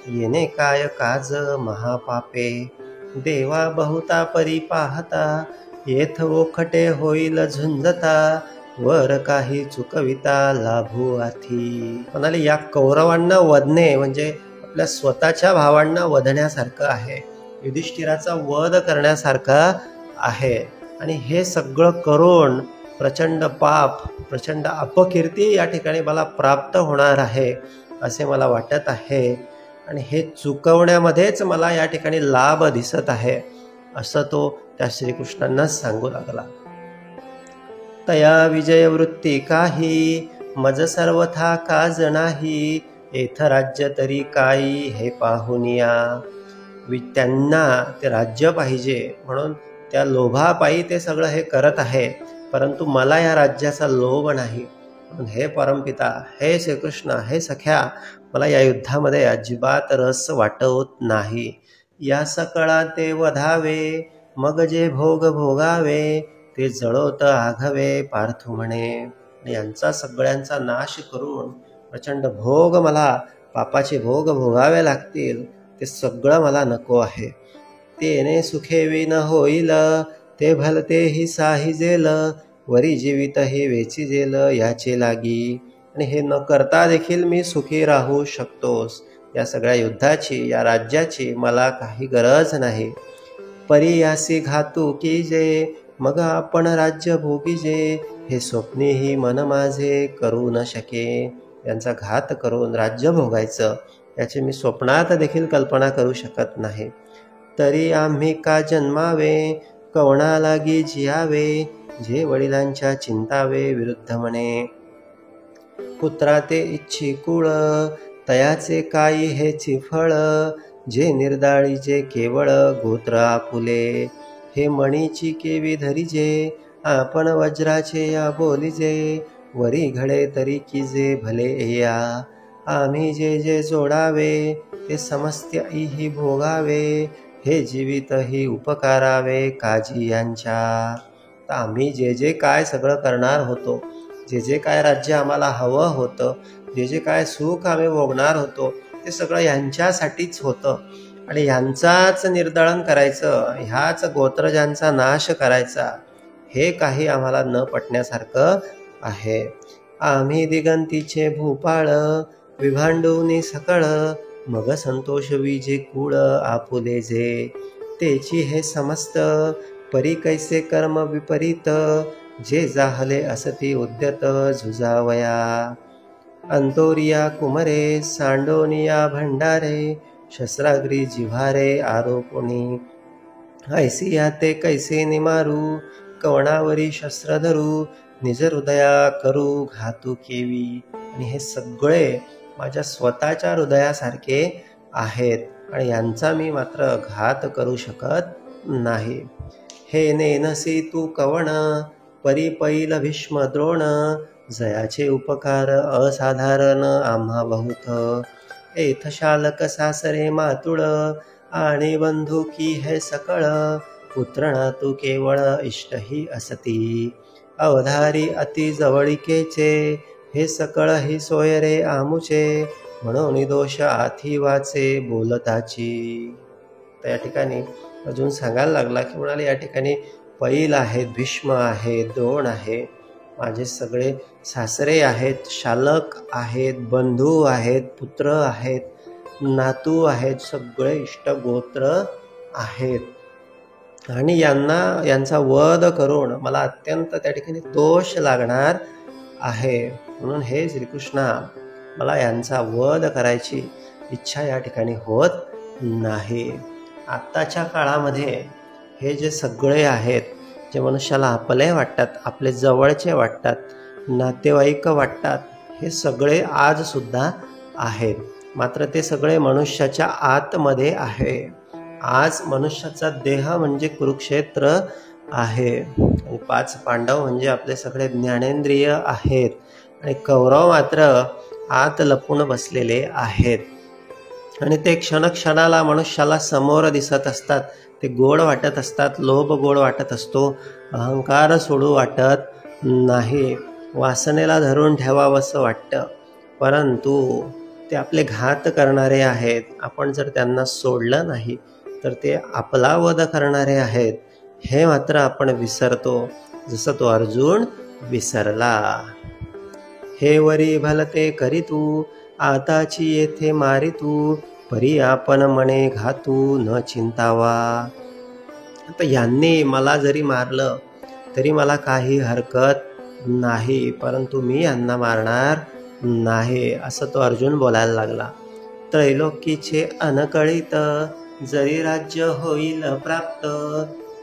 S1: येणे काय काज महापापे. देवा बहुता परी पाहता, येथ ओखटे होईल झुंजता, वर काही चुकविता लाभू आथी. म्हणाले या कौरवांना वधणे म्हणजे आपल्या स्वतःच्या भावांना वधण्यासारखं आहे, युधिष्ठिराचा वध करण्यासारखा आहे. आणि हे सगळं करून प्रचंड पाप, प्रचंड अपकीर्ती या ठिकाणी मला प्राप्त होणार आहे असे मला वाटत आहे आणि हे चुकवण्यामध्येच मला या ठिकाणी लाभ दिसत आहे असं तो त्या श्रीकृष्णांनाच सांगू लागला. तया विजय वृत्ती काही मज सर्वथा काज नाही, येथ राज्य तरी काही हे पाहुनिया. त्यांना ते राज्य पाहिजे म्हणून त्या लोभापायी ते सगळं हे करत आहे, परंतु मला या राज्याचा लोभ नाही. म्हणून हे परमपिता, हे श्रीकृष्ण, हे सख्या, मला या युद्धामध्ये अजिबात रस वाटत नाही. या सकळा ते वधावे मग जे भोग भोगावे, ते जळोत आघवे पार्थू म्हणे. यांचा सगळ्यांचा नाश करून प्रचंड भोग, मला पापाचे भोग भोगावे लागतील, ते सगळं मला नको आहे. तेने सुखे विन होईल ते भलते ही साहिजेल, वरी जीवित हे वेचिजेल याचे लागी. आणि हे न करता देखील मी सुखी राहू शकतोस. या सगळ्या युद्धाची, या राज्याची मला काही गरज नाही. परियासी घातू की जे मग आपण राज्य भोगीजे, हे स्वप्नेही मन माझे करू न शके. यांचा घात करून राज्य भोगायचं याची मी स्वप्नात देखील कल्पना करू शकत नाही. तरी आम्ही का जन्मावे कवणा लागी जियावे, जे वडिलांच्या चिंतावे विरुद्ध म्हणे. पुत्रा ते इच्छी कुळ तयाचे काही हेची फळ, जे निर्दाळी जे केवळ गोत्र आपुले. हे मणीची केवी धरिजे आपण वज्राचे या बोलिजे, वरी घडे तरी की जे भले या. आम्ही जे जे जोडावे ते समस्त्य ही भोगावे, हे जीवित ही उपकारावे काजी यांच्या. तर आम्ही जे जे काय सगळं करणार होतो, जे जे काय राज्य आम्हाला हवं होतं, जे जे काय सुख आम्ही भोगणार होतो, ते सगळं यांच्यासाठीच होतं आणि यांचाच निर्दळन करायचं, ह्याच गोत्रजांचा नाश करायचा, हे काही आम्हाला न पटण्यासारखं आहे. आम्ही दिगंतीचे भूपाळ विभांडूनी सकळ, मग संतोष विजे कुळ आपुले जे. तेची हे समस्त परी कैसे कर्म विपरीत, जे जाहले असती उद्यत झुजावया. अंतोरिया कुमरे सांडोनिया भंडारे, शस्त्राग्री जिव्हारे आरोपुणी. ऐसिया ते कैसे निमारू कवणावरी शस्त्र धरू, निज हृदया करू घातू केवी. आणि हे सगळे माझ्या स्वतःच्या हृदयासारखे आहेत आणि यांचा मी मात्र घात करू शकत नाही. हे नेनसी तू कवण परी पैल भीष्म द्रोण, जयाचे उपकार असाधारण आम्हा बहुत. एथ शालक सासरे मातुळ आणि बंधू की हे सकळ, पुत्रणा तू केवळ इष्टही असती. अवधारी अति जवळिकेचे हे सकळ ही सोयरे आमुचे, म्हणून दोष आथी वाचे बोलताची. तर या ठिकाणी अजून सांगायला लागला की म्हणाले या ठिकाणी पैल आहेत, भीष्म आहे, द्रोण आहे, माझे सगळे सासरे आहेत, शालक आहेत, बंधू आहेत, पुत्र आहेत, नातू आहेत, सगळे इष्टगोत्र आहेत आणि यांचा वध करून मला अत्यंत त्या ठिकाणी दोष लागणार आहे. म्हणून हे श्रीकृष्णा, मला यांचा वध करायची इच्छा या ठिकाणी होत नाही. आत्ताच्या काळामध्ये हे जे सगळे आहेत, जे मनुष्याला आपले वाटतात, आपले जवळचे वाटतात, नातेवाईक वाटतात, हे सगळे आज सुद्धा आहेत. मात्र ते सगळे मनुष्याच्या आतमध्ये आहे. आज मनुष्याचा देह म्हणजे कुरुक्षेत्र आहे आणि 5 पांडव म्हणजे आपले सगळे ज्ञानेंद्रिय आहेत आणि कौरव मात्र आत लपून बसलेले आहेत आणि ते क्षणक्षणाला मनुष्याला समोर दिसत असतात. ते गोड वाटत असतात, लोभ गोड वाटत असतो, अहंकार सोडू वाटत नाही, वासनेला धरून ठेवावंसं वाटतं, परंतु ते आपले घात करणारे आहेत. आपण जर त्यांना सोडलं नाही तर ते आपला वध करणारे आहेत, हे मात्र आपण विसरतो, जसं तो अर्जुन विसरला. हे वरी भलते करीतू आताची येथे मारितू, परी आपण मने घातू न चिंतावा. आता यांनी मला जरी मारलं तरी मला काही हरकत नाही, परंतु मी यांना मारणार नाही, असं तो अर्जुन बोलायला लागला. त्रैलोकीचे अनकळित जरी राज्य होईल प्राप्त,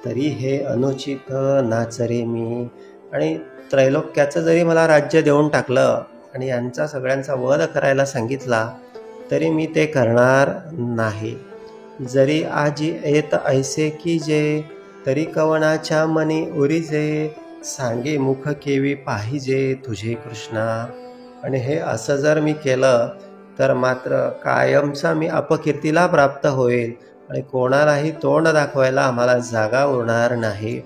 S1: तरी हे अनुचित नाचरे मी. आणि त्रैलोक्याचं जरी मला राज्य देऊन टाकलं आणि यांचा सगळ्यांचा वध करायला सांगितला तरी मी ते करणार नाही. जरी आजी येत ऐसे की जे, तरी कवनाच्या मनी उरीजे, सांगे मुख केवी पाहिजे तुझे कृष्णा. आणि हे असं जर मी केलं तर मात्र कायमचा मी अपकीर्तीला प्राप्त होईल आणि कोणालाही तोंड दाखवायला आम्हाला जागा उरणार नाही.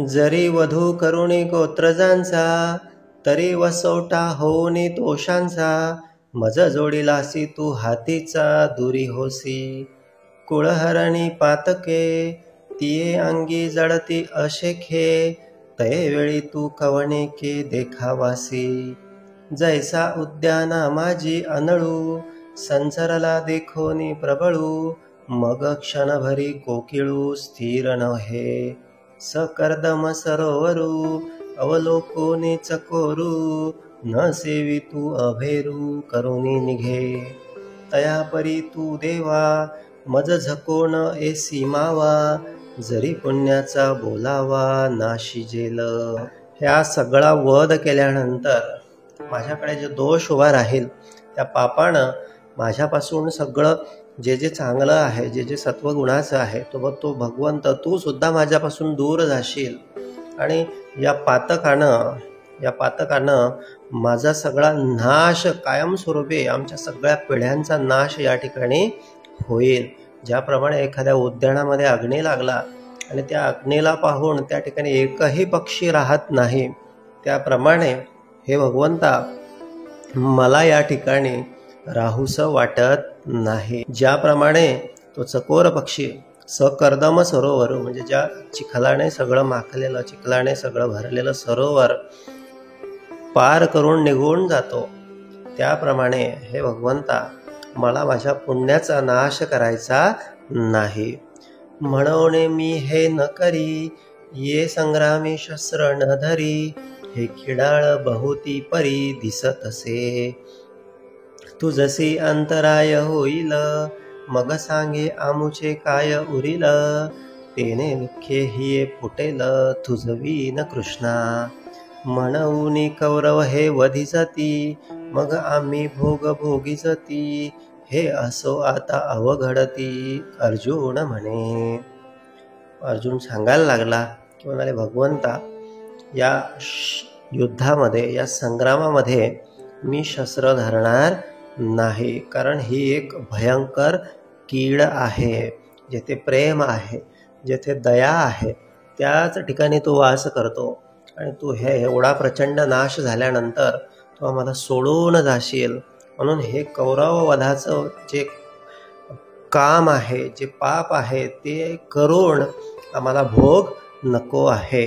S1: जरी वधू करुणी गोत्रजांचा, तरी वसवटा होऊनी दोषांचा, मज जोडीलासी तू हातीचा दुरी होसी. कुळहरणी पातके तिये अंगी जडती अशेखे, तये वेळी तू कवणे के देखावासी. जैसा उद्याना माझी अनळू, संचरला देखोनी प्रबळू, मग क्षणभरी कोकिळू स्थिर नव्हे. सकर्दम सरोवरू अवलोकोनी चकोरू, न सेवी तू अभेरू करुणी निघे. तया परी तू देवा मज झकोन एसी मावा, जरी पुण्याचा बोलावा नाशिजेल. ह्या सगळा वध केल्यानंतर माझ्याकडे जे दोष उभा राहील त्या पापानं माझ्यापासून सगळं जे जे चांगलं आहे, जे जे सत्वगुणाचं आहे तो भगवंत तू सुद्धा माझ्यापासून दूर जाशील. आणि या पातकानं माझा सगळा नाश कायमस्वरूपी आमच्या सगळ्या पिढ्यांचा नाश या ठिकाणी होईल. ज्याप्रमाणे एखाद्या उद्यानामध्ये अग्नी लागला आणि त्या अग्नीला पाहून त्या ठिकाणी एकही पक्षी राहत नाही, त्याप्रमाणे हे भगवंता मला या ठिकाणी राहूसं वाटत नाही. ज्याप्रमाणे तो चकोर पक्षी सकर्दम सरोवर म्हणजे ज्या चिखलाने सगळं माखलेलं, चिखलाने सगळं भरलेलं सरोवर पार करून निघून जातो, त्याप्रमाणे हे भगवंता मला माझ्या पुण्याचा नाश करायचा नाही. म्हणून मी हे न करी, ये संग्रामी शस्त्र न धरी, हे खिडाळ बहुती परी दिसत असे. तू जशी अंतराय होईल, मग सांगे आमुचे काय उरील, तेने दुःखे हिये फुटेल तुझवीन कृष्णा. म्हणून कौरव हे वधी जाती, मग आम्ही भोग भोगी जाती, हे असो आता अवघडती अर्जुन म्हणे. अर्जुन सांगायला लागला की म्हणाले भगवंता या युद्धामध्ये, या संग्रामामध्ये मी शस्त्र धरणार नाही, कारण ही एक भयंकर कीड आहे. जेथे प्रेम आहे, जेथे दया आहे, त्याच ठिकाणी तू वास करतो. आणि तू हे एवढा प्रचंड नाश झाल्यानंतर तू आम्हाला सोडून जाशील. म्हणून हे कौरव वधाचं जे काम आहे, जे पाप आहे, ते करून आम्हाला भोग नको आहे.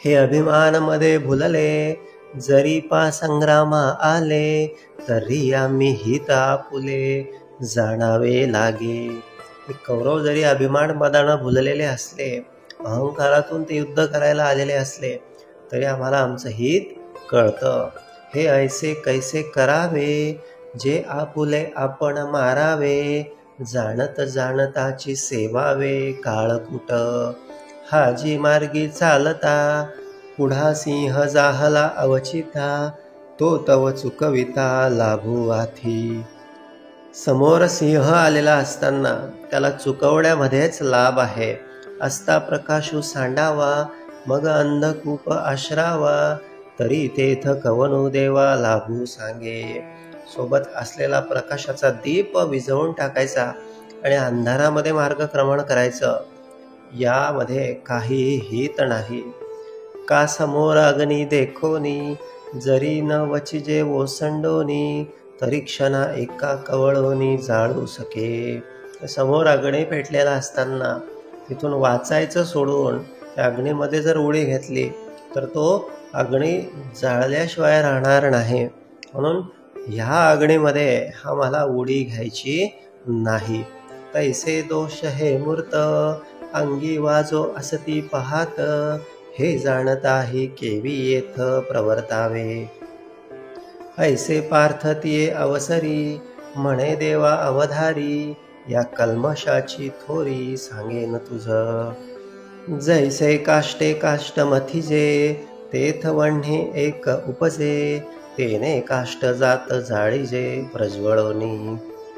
S1: हे अभिमानमध्ये भुलले, जरी पा संग्रामा आले, तरी आम्ही हित आपुले जाणावे लागे. हे कौरव जरी अभिमान मदानं भुललेले असले, अहंकारातून ते युद्ध करायला आलेले असले, तरी आम्हाला आमचं हित कळतं. हे ऐसे कैसे करावे, जे आपुले आपण मारावे, जाणत जाणताची सेवावे काळकूट. हाजी मार्गी चालता, पुढा सिंह जाहला अवचिता, तो तव चुकविता लाभू आथी. समोर सिंह आलेला असताना त्याला चुकवण्यामध्येच लाभ आहे. असता प्रकाशू सांडावा, मग अंधकूप आश्रावा, तरी तेथ कवनु देवा लाभू सांगे. सोबत असलेला प्रकाशाचा दीप विझवून टाकायचा आणि अंधारामध्ये मार्गक्रमण करायचं, यामध्ये काही हित नाही. का समोर अग्नी देखोनी, जरी न वचिजे ओसंडोनी, तरी क्षणा एका कवळोनी जाळू सके. समोर अग्नी पेटलेला असताना तिथून वाचायचं सोडून त्या अग्नीमध्ये जर उडी घेतली तर तो अग्नी जाळल्याशिवाय राहणार नाही. म्हणून ह्या अग्नीमध्ये आम्हाला उडी घ्यायची नाही. तैसे दोष हे मूर्त, अंगी वाजो असती पाहात, हे जाणताही केवी येथ प्रवर्तावे. ऐसे पार्थतिये अवसरी म्हणे देवा अवधारी, या कल्मशाची थोरी सांगेन तुझ. जैसे काष्टे काष्ट मथिजे तेथ वह्नी एक उपजे, तेने काष्ट जात जाळीजे प्रज्वळोनी.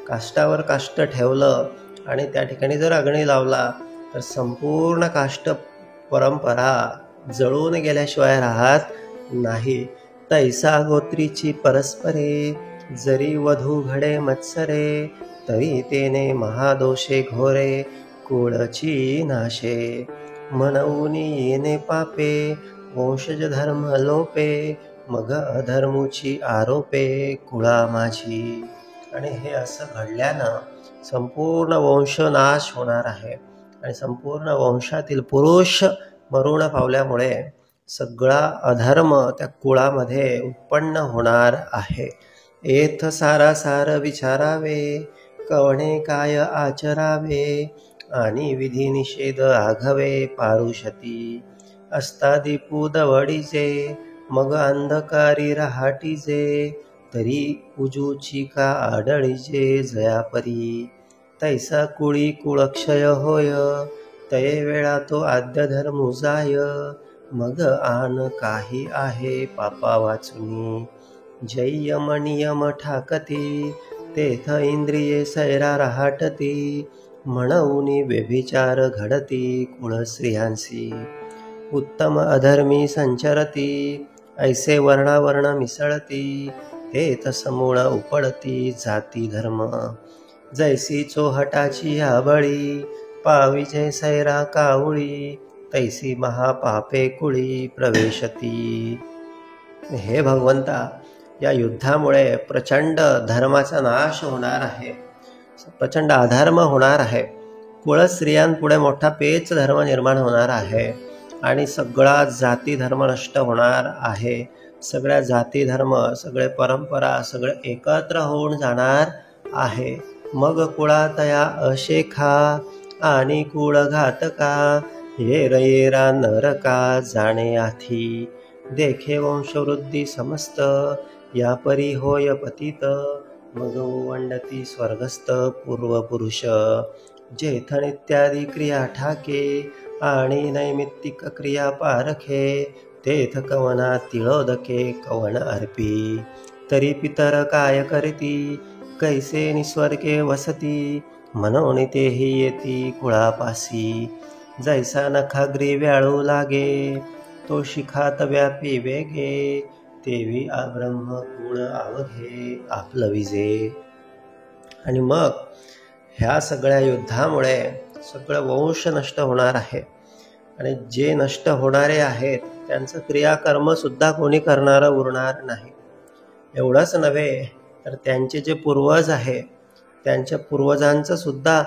S1: काष्टावर काष्ट ठेवलं आणि त्या ठिकाणी जर अग्नी लावला तर संपूर्ण काष्ट परंपरा जळून गेल्याशिवाय राहत नाही. तैसा गोत्रीची परस्परे जरी वधू घडे मत्सरे, तरी तेने महादोषे घोरे कुळची नाशे. म्हणून येणे पापे वंशज धर्म लोपे, मग अधर्मूची आरोपे कुळा माझी. आणि हे असं घडल्यानं संपूर्ण वंशनाश होणार आहे आणि संपूर्ण वंशातील पुरुष मरण पावल्यामुळे सगळा अधर्म त्या कुळामध्ये उत्पन्न होणार आहे. एथ सारासार विचारावे कवणे काय आचरावे, आणि विधी निषेध आघवे पारुषती. अस्तादी पूदवडीचे मग अंधकारी रहाटीचे, तरी उजूची का आडळीचे जयापरी. तैसा कुळी कुळक्षय होय तये वेळा तो आद्य धर्मू जाय, मग आन काही आहे पापा वाचुनी. जय्यम नियम ठाकती तेथ इंद्रिये सैरा रहाटती, म्हणून व्यभिचार घडती कुळ स्त्रियांसी. उत्तम अधर्मी संचरती ऐसे वर्णावर्ण मिसळती, तेथ समूळ उपडती जाती धर्म. जैसी चोहटाची आबळी पाविजे सैरा कावळी, तैसी महापापे कुळी प्रवेशती. हे भगवंता, या युद्धामुळे प्रचंड धर्माचा नाश होणार आहे, प्रचंड अधर्म होणार आहे. कुळ स्त्रियांपुढे मोठा पेच धर्म निर्माण होणार आहे आणि सगळा जाती धर्म नष्ट होणार आहे. सगळ्या जाती धर्म, सगळे परंपरा सगळे एकत्र होऊन जाणार आहे. मग कुळातया अशेखा आणि कुळ घातका, येर येरा नरका जाणे आथी. देखे वंशवृद्धी समस्त या परी होय पतित, मग वंडती स्वर्गस्थ पूर्वपुरुष. जेथन इत्यादी क्रिया ठाके आणि नैमित्तिक क्रिया पारखे, तेथ कवना तिळोदके कवन अर्पी. तरी पितर काय करती कैसे निस्वर्गे वसती, म्हणून तेही येती कुळापासी. जैसा नखाग्री व्याळू लागे तो शिखात व्यापी वेगे, तेवी ब्रह्म गुण अवघे आपलविजे. आणि मग ह्या सगळ्या युद्धामुळे सगळं वंश नष्ट होणार आहे आणि जे नष्ट होणारे आहेत त्यांचं क्रियाकर्म सुद्धा कोणी करणारं उरणार नाही. एवढंच नव्हे तर त्यांचे जे पूर्वज आहे त्यांच्या पूर्वजांचं सुद्धा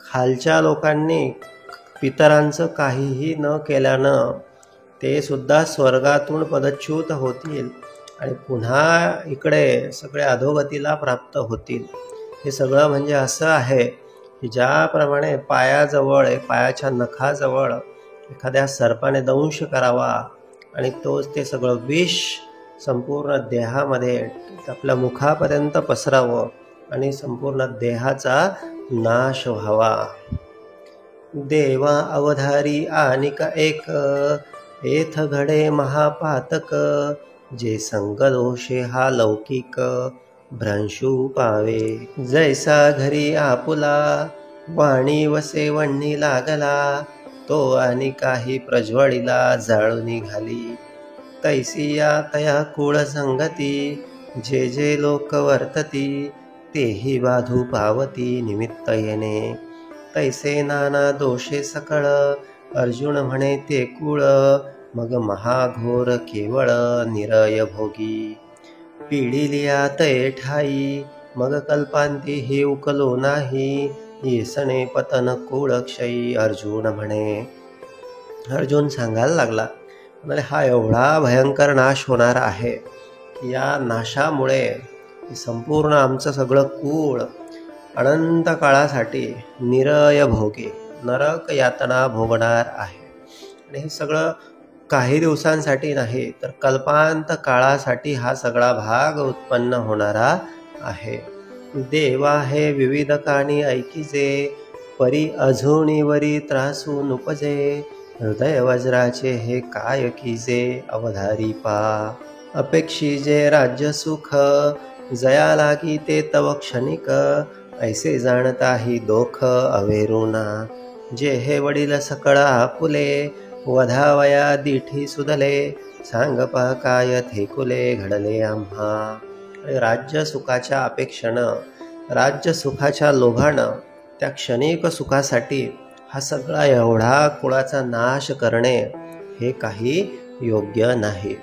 S1: खालच्या लोकांनी पितरांचं काहीही न केल्यानं ते सुद्धा स्वर्गातून पदच्युत होतील आणि पुन्हा इकडे सगळे अधोगतीला प्राप्त होतील. हे सगळं म्हणजे असं आहे की ज्याप्रमाणे पायाजवळ, पायाच्या नखाजवळ एखाद्या सर्पाने दंश करावा आणि ते सगळं विष संपूर्ण देहामध्ये आपल्या मुखापर्यंत पसरावं आणि संपूर्ण देहाचा नाश व्हावा. देवा अवधारी आनिक एक एथ घडे महापातक, जे संगदोषे हा लौकिक भ्रंशू पावे. जैसा घरी आपुला वाणी वसे वण्णी लागला, तो आणि काही प्रज्वळीला जाळून घाली. तैसी या तया कुळ संगती, जे जे लोक वर्तती, तेही बाधू पावती निमित्त येणे. तैसे नाना दोषे सकळ, अर्जुन म्हणे ते कुळ, मग महाघोर केवळ निरय भोगी. पिढीलिया तये ठाई, मग कल्पांती हे उकलो नाही, येसने पतन कुळक्षयी अर्जुन म्हणे. अर्जुन सांगायला लागला, म्हणाले हा एवढा भयंकर नाश होणार आहे की या नाशामुळे संपूर्ण आमचं सगळं कुळ अनंत काळासाठी निरय भोगे नरक यातना भोगणार आहे. आणि हे सगळं काही दिवसांसाठी नाही तर कल्पांत काळासाठी हा सगळा भाग उत्पन्न होणारा आहे. देवा हे विविध कानी ऐकिजे, परी अजूनिवरी त्रासू नुपजे, हृदय वज्राचे हे काय कीजे, अवधारी पा. अपेक्षिजे राज्य सुख, जया लागी ते तव क्षणिक, ऐसे जाणता ही दोख अवेरुना, जे हे वडील सकळ आपुले, वधावया दिठी सुदले, सांग पा काय थेकुले घडले आम्हा. राज्य सुखाच्या अपेक्षेनं, राज्य सुखाच्या लोभानं, त्या क्षणिक सुखासाठी हा सगळा एवढा कुळाचा नाश करणे हे काही योग्य नाही.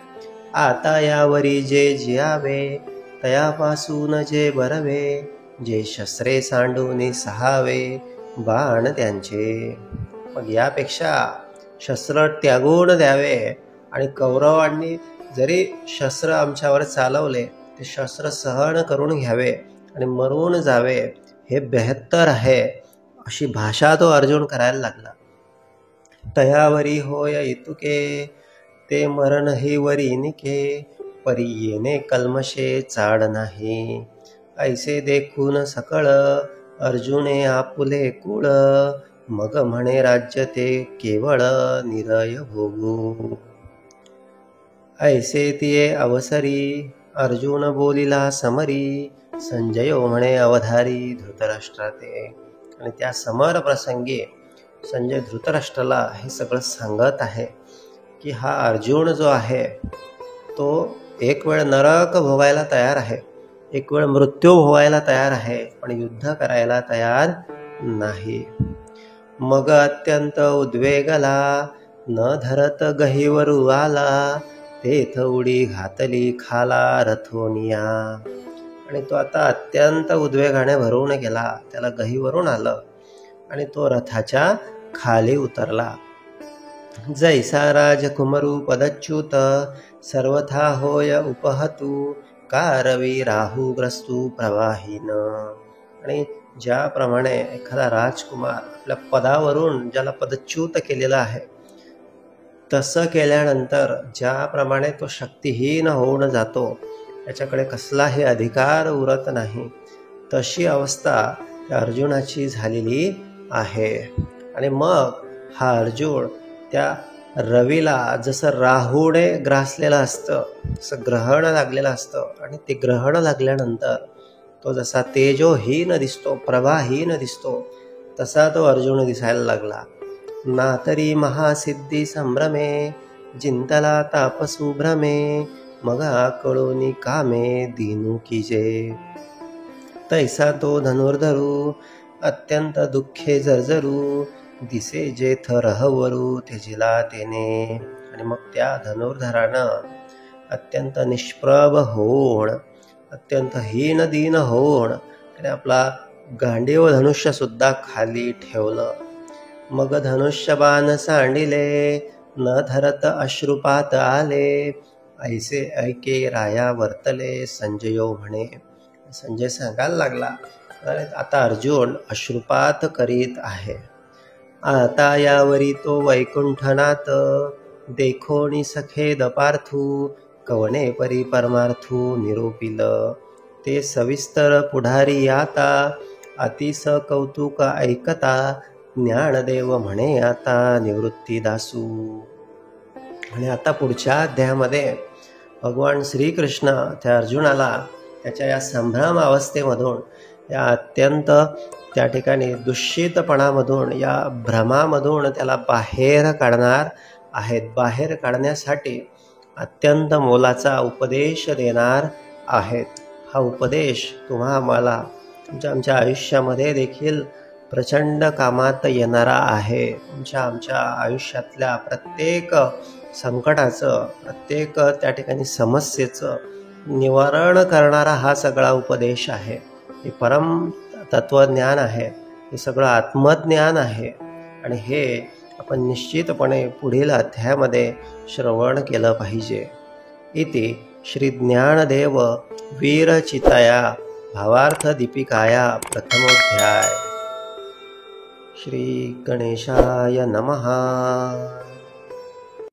S1: आता यावरी जे जियावे, तयापासून जे बरवे, जे शस्त्रे सांडून सहावे, बाण त्यांचे. मग यापेक्षा शस्त्र त्यागून द्यावे आणि कौरवांनी जरी शस्त्र आमच्यावर चालवले ते शस्त्र सहन करून घ्यावे आणि मरून जावे हे बेहत्तर आहे, अशी भाषा तो अर्जुन करायला लागला. तयावरी होय इतुके, ते मरण ही वरी निके, परी येणे कल्मशे चाड नाही, ऐसे देखून सकळ, अर्जुने आपुले कुळ, मग म्हणे राज्य ते केवळ निरय भोगू. ऐसे तिये अवसरी, अर्जुन बोलिला समरी, संजय म्हणे अवधारी धृतराष्ट्रा ते. आणि त्या समर प्रसंगी संजय धृतराष्ट्राला हे सगळं सांगत आहे की हा अर्जुन जो आहे तो एक वेळ नरक भोगायला तयार आहे, एक वेळ मृत्यू भोगायला तयार आहे, पण युद्ध करायला तयार नाही. मग अत्यंत उद्वेगला, न धरत गहीवरू आला, तेथ उडी घातली खाला रथोनिया. आणि तो आता अत्यंत उद्वेगाने भरून गेला, त्याला गहीवरून आलं आणि तो रथाच्या खाली उतरला. जैसा राजकुमरू पदच्युत, सर्वथा होय उपहतू, कारवी राहू ग्रस्तू प्रवाहीन. आणि ज्याप्रमाणे एखादा राजकुमार आपल्या पदावरून ज्याला पदच्युत केलेला आहे तसं केल्यानंतर ज्याप्रमाणे तो शक्तिहीन होऊन जातो, त्याच्याकडे कसलाही अधिकार उरत नाही, तशी अवस्था त्या अर्जुनाची झालेली आहे. आणि मग हा अर्जुन त्या रवीला जसं राहूने ग्रासलेलं असतं, जसं ग्रहण लागलेलं असतं, आणि ते ग्रहण लागल्यानंतर तो जसा तेजोहीन दिसतो, प्रभाहीन दिसतो, तसा तो अर्जुन दिसायला लागला. नातरी महासिद्धी संभ्रमे, जिंतला तापसू भ्रमे, मगा कळोनी कामे दीनू कीजे. तैसा तो धनुर्धरू, अत्यंत दुःखे जर्जरू, दिसे जेथ रहवरू त्यजिला तेने. आणि मग त्या धनुर्धरानं अत्यंत निष्प्रभ होऊन, अत्यंत हीन दीन होऊन त्याने आपला गांडीव धनुष्य सुद्धा खाली ठेवलं. मग धनुष्यबाण सांडिले, न धरत अश्रुपात आले, ऐसे ऐके राया वर्तले, संजयो म्हणे. संजय सांगायला लागला, आता अर्जुन अश्रुपात करीत आहे. आता यावरी तो वैकुंठनाथ, देखोनी सखे दपार्थू, कवणे परी परमार्थू निरोपिल. ते सविस्तर पुढारी आता, अतिस कौतुक ऐकता, ज्ञानदेव म्हणे आता निवृत्ती दासू. आणि आता पुढच्या अध्यायामध्ये भगवान श्रीकृष्ण त्या अर्जुनाला त्याच्या या संभ्रम अवस्थेमधून, या अत्यंत त्या ठिकाणी दुःशितपणामधून, या भ्रमामधून त्याला बाहेर काढणार आहेत. बाहेर काढण्यासाठी अत्यंत मोलाचा उपदेश देणार आहेत. हा उपदेश तुम्हा आम्हाला आमच्या आयुष्यामध्ये देखील प्रचंड कामात येणारा आहे. आमच्या आयुष्यातल्या प्रत्येक संकटाचं, प्रत्येक त्या ठिकाणी समस्येचं निवारण करणारा हा सगळा उपदेश आहे. हे परम तत्वज्ञान आहे, हे सगळं आत्मज्ञान आहे. आणि हे आपण निश्चितपणे पुढील अध्यायामध्ये श्रवण केलं पाहिजे. इति श्री ज्ञानदेव वीरचिताया भावार्थ दीपिकाया प्रथमोध्याय. श्री गणेशाय नमः.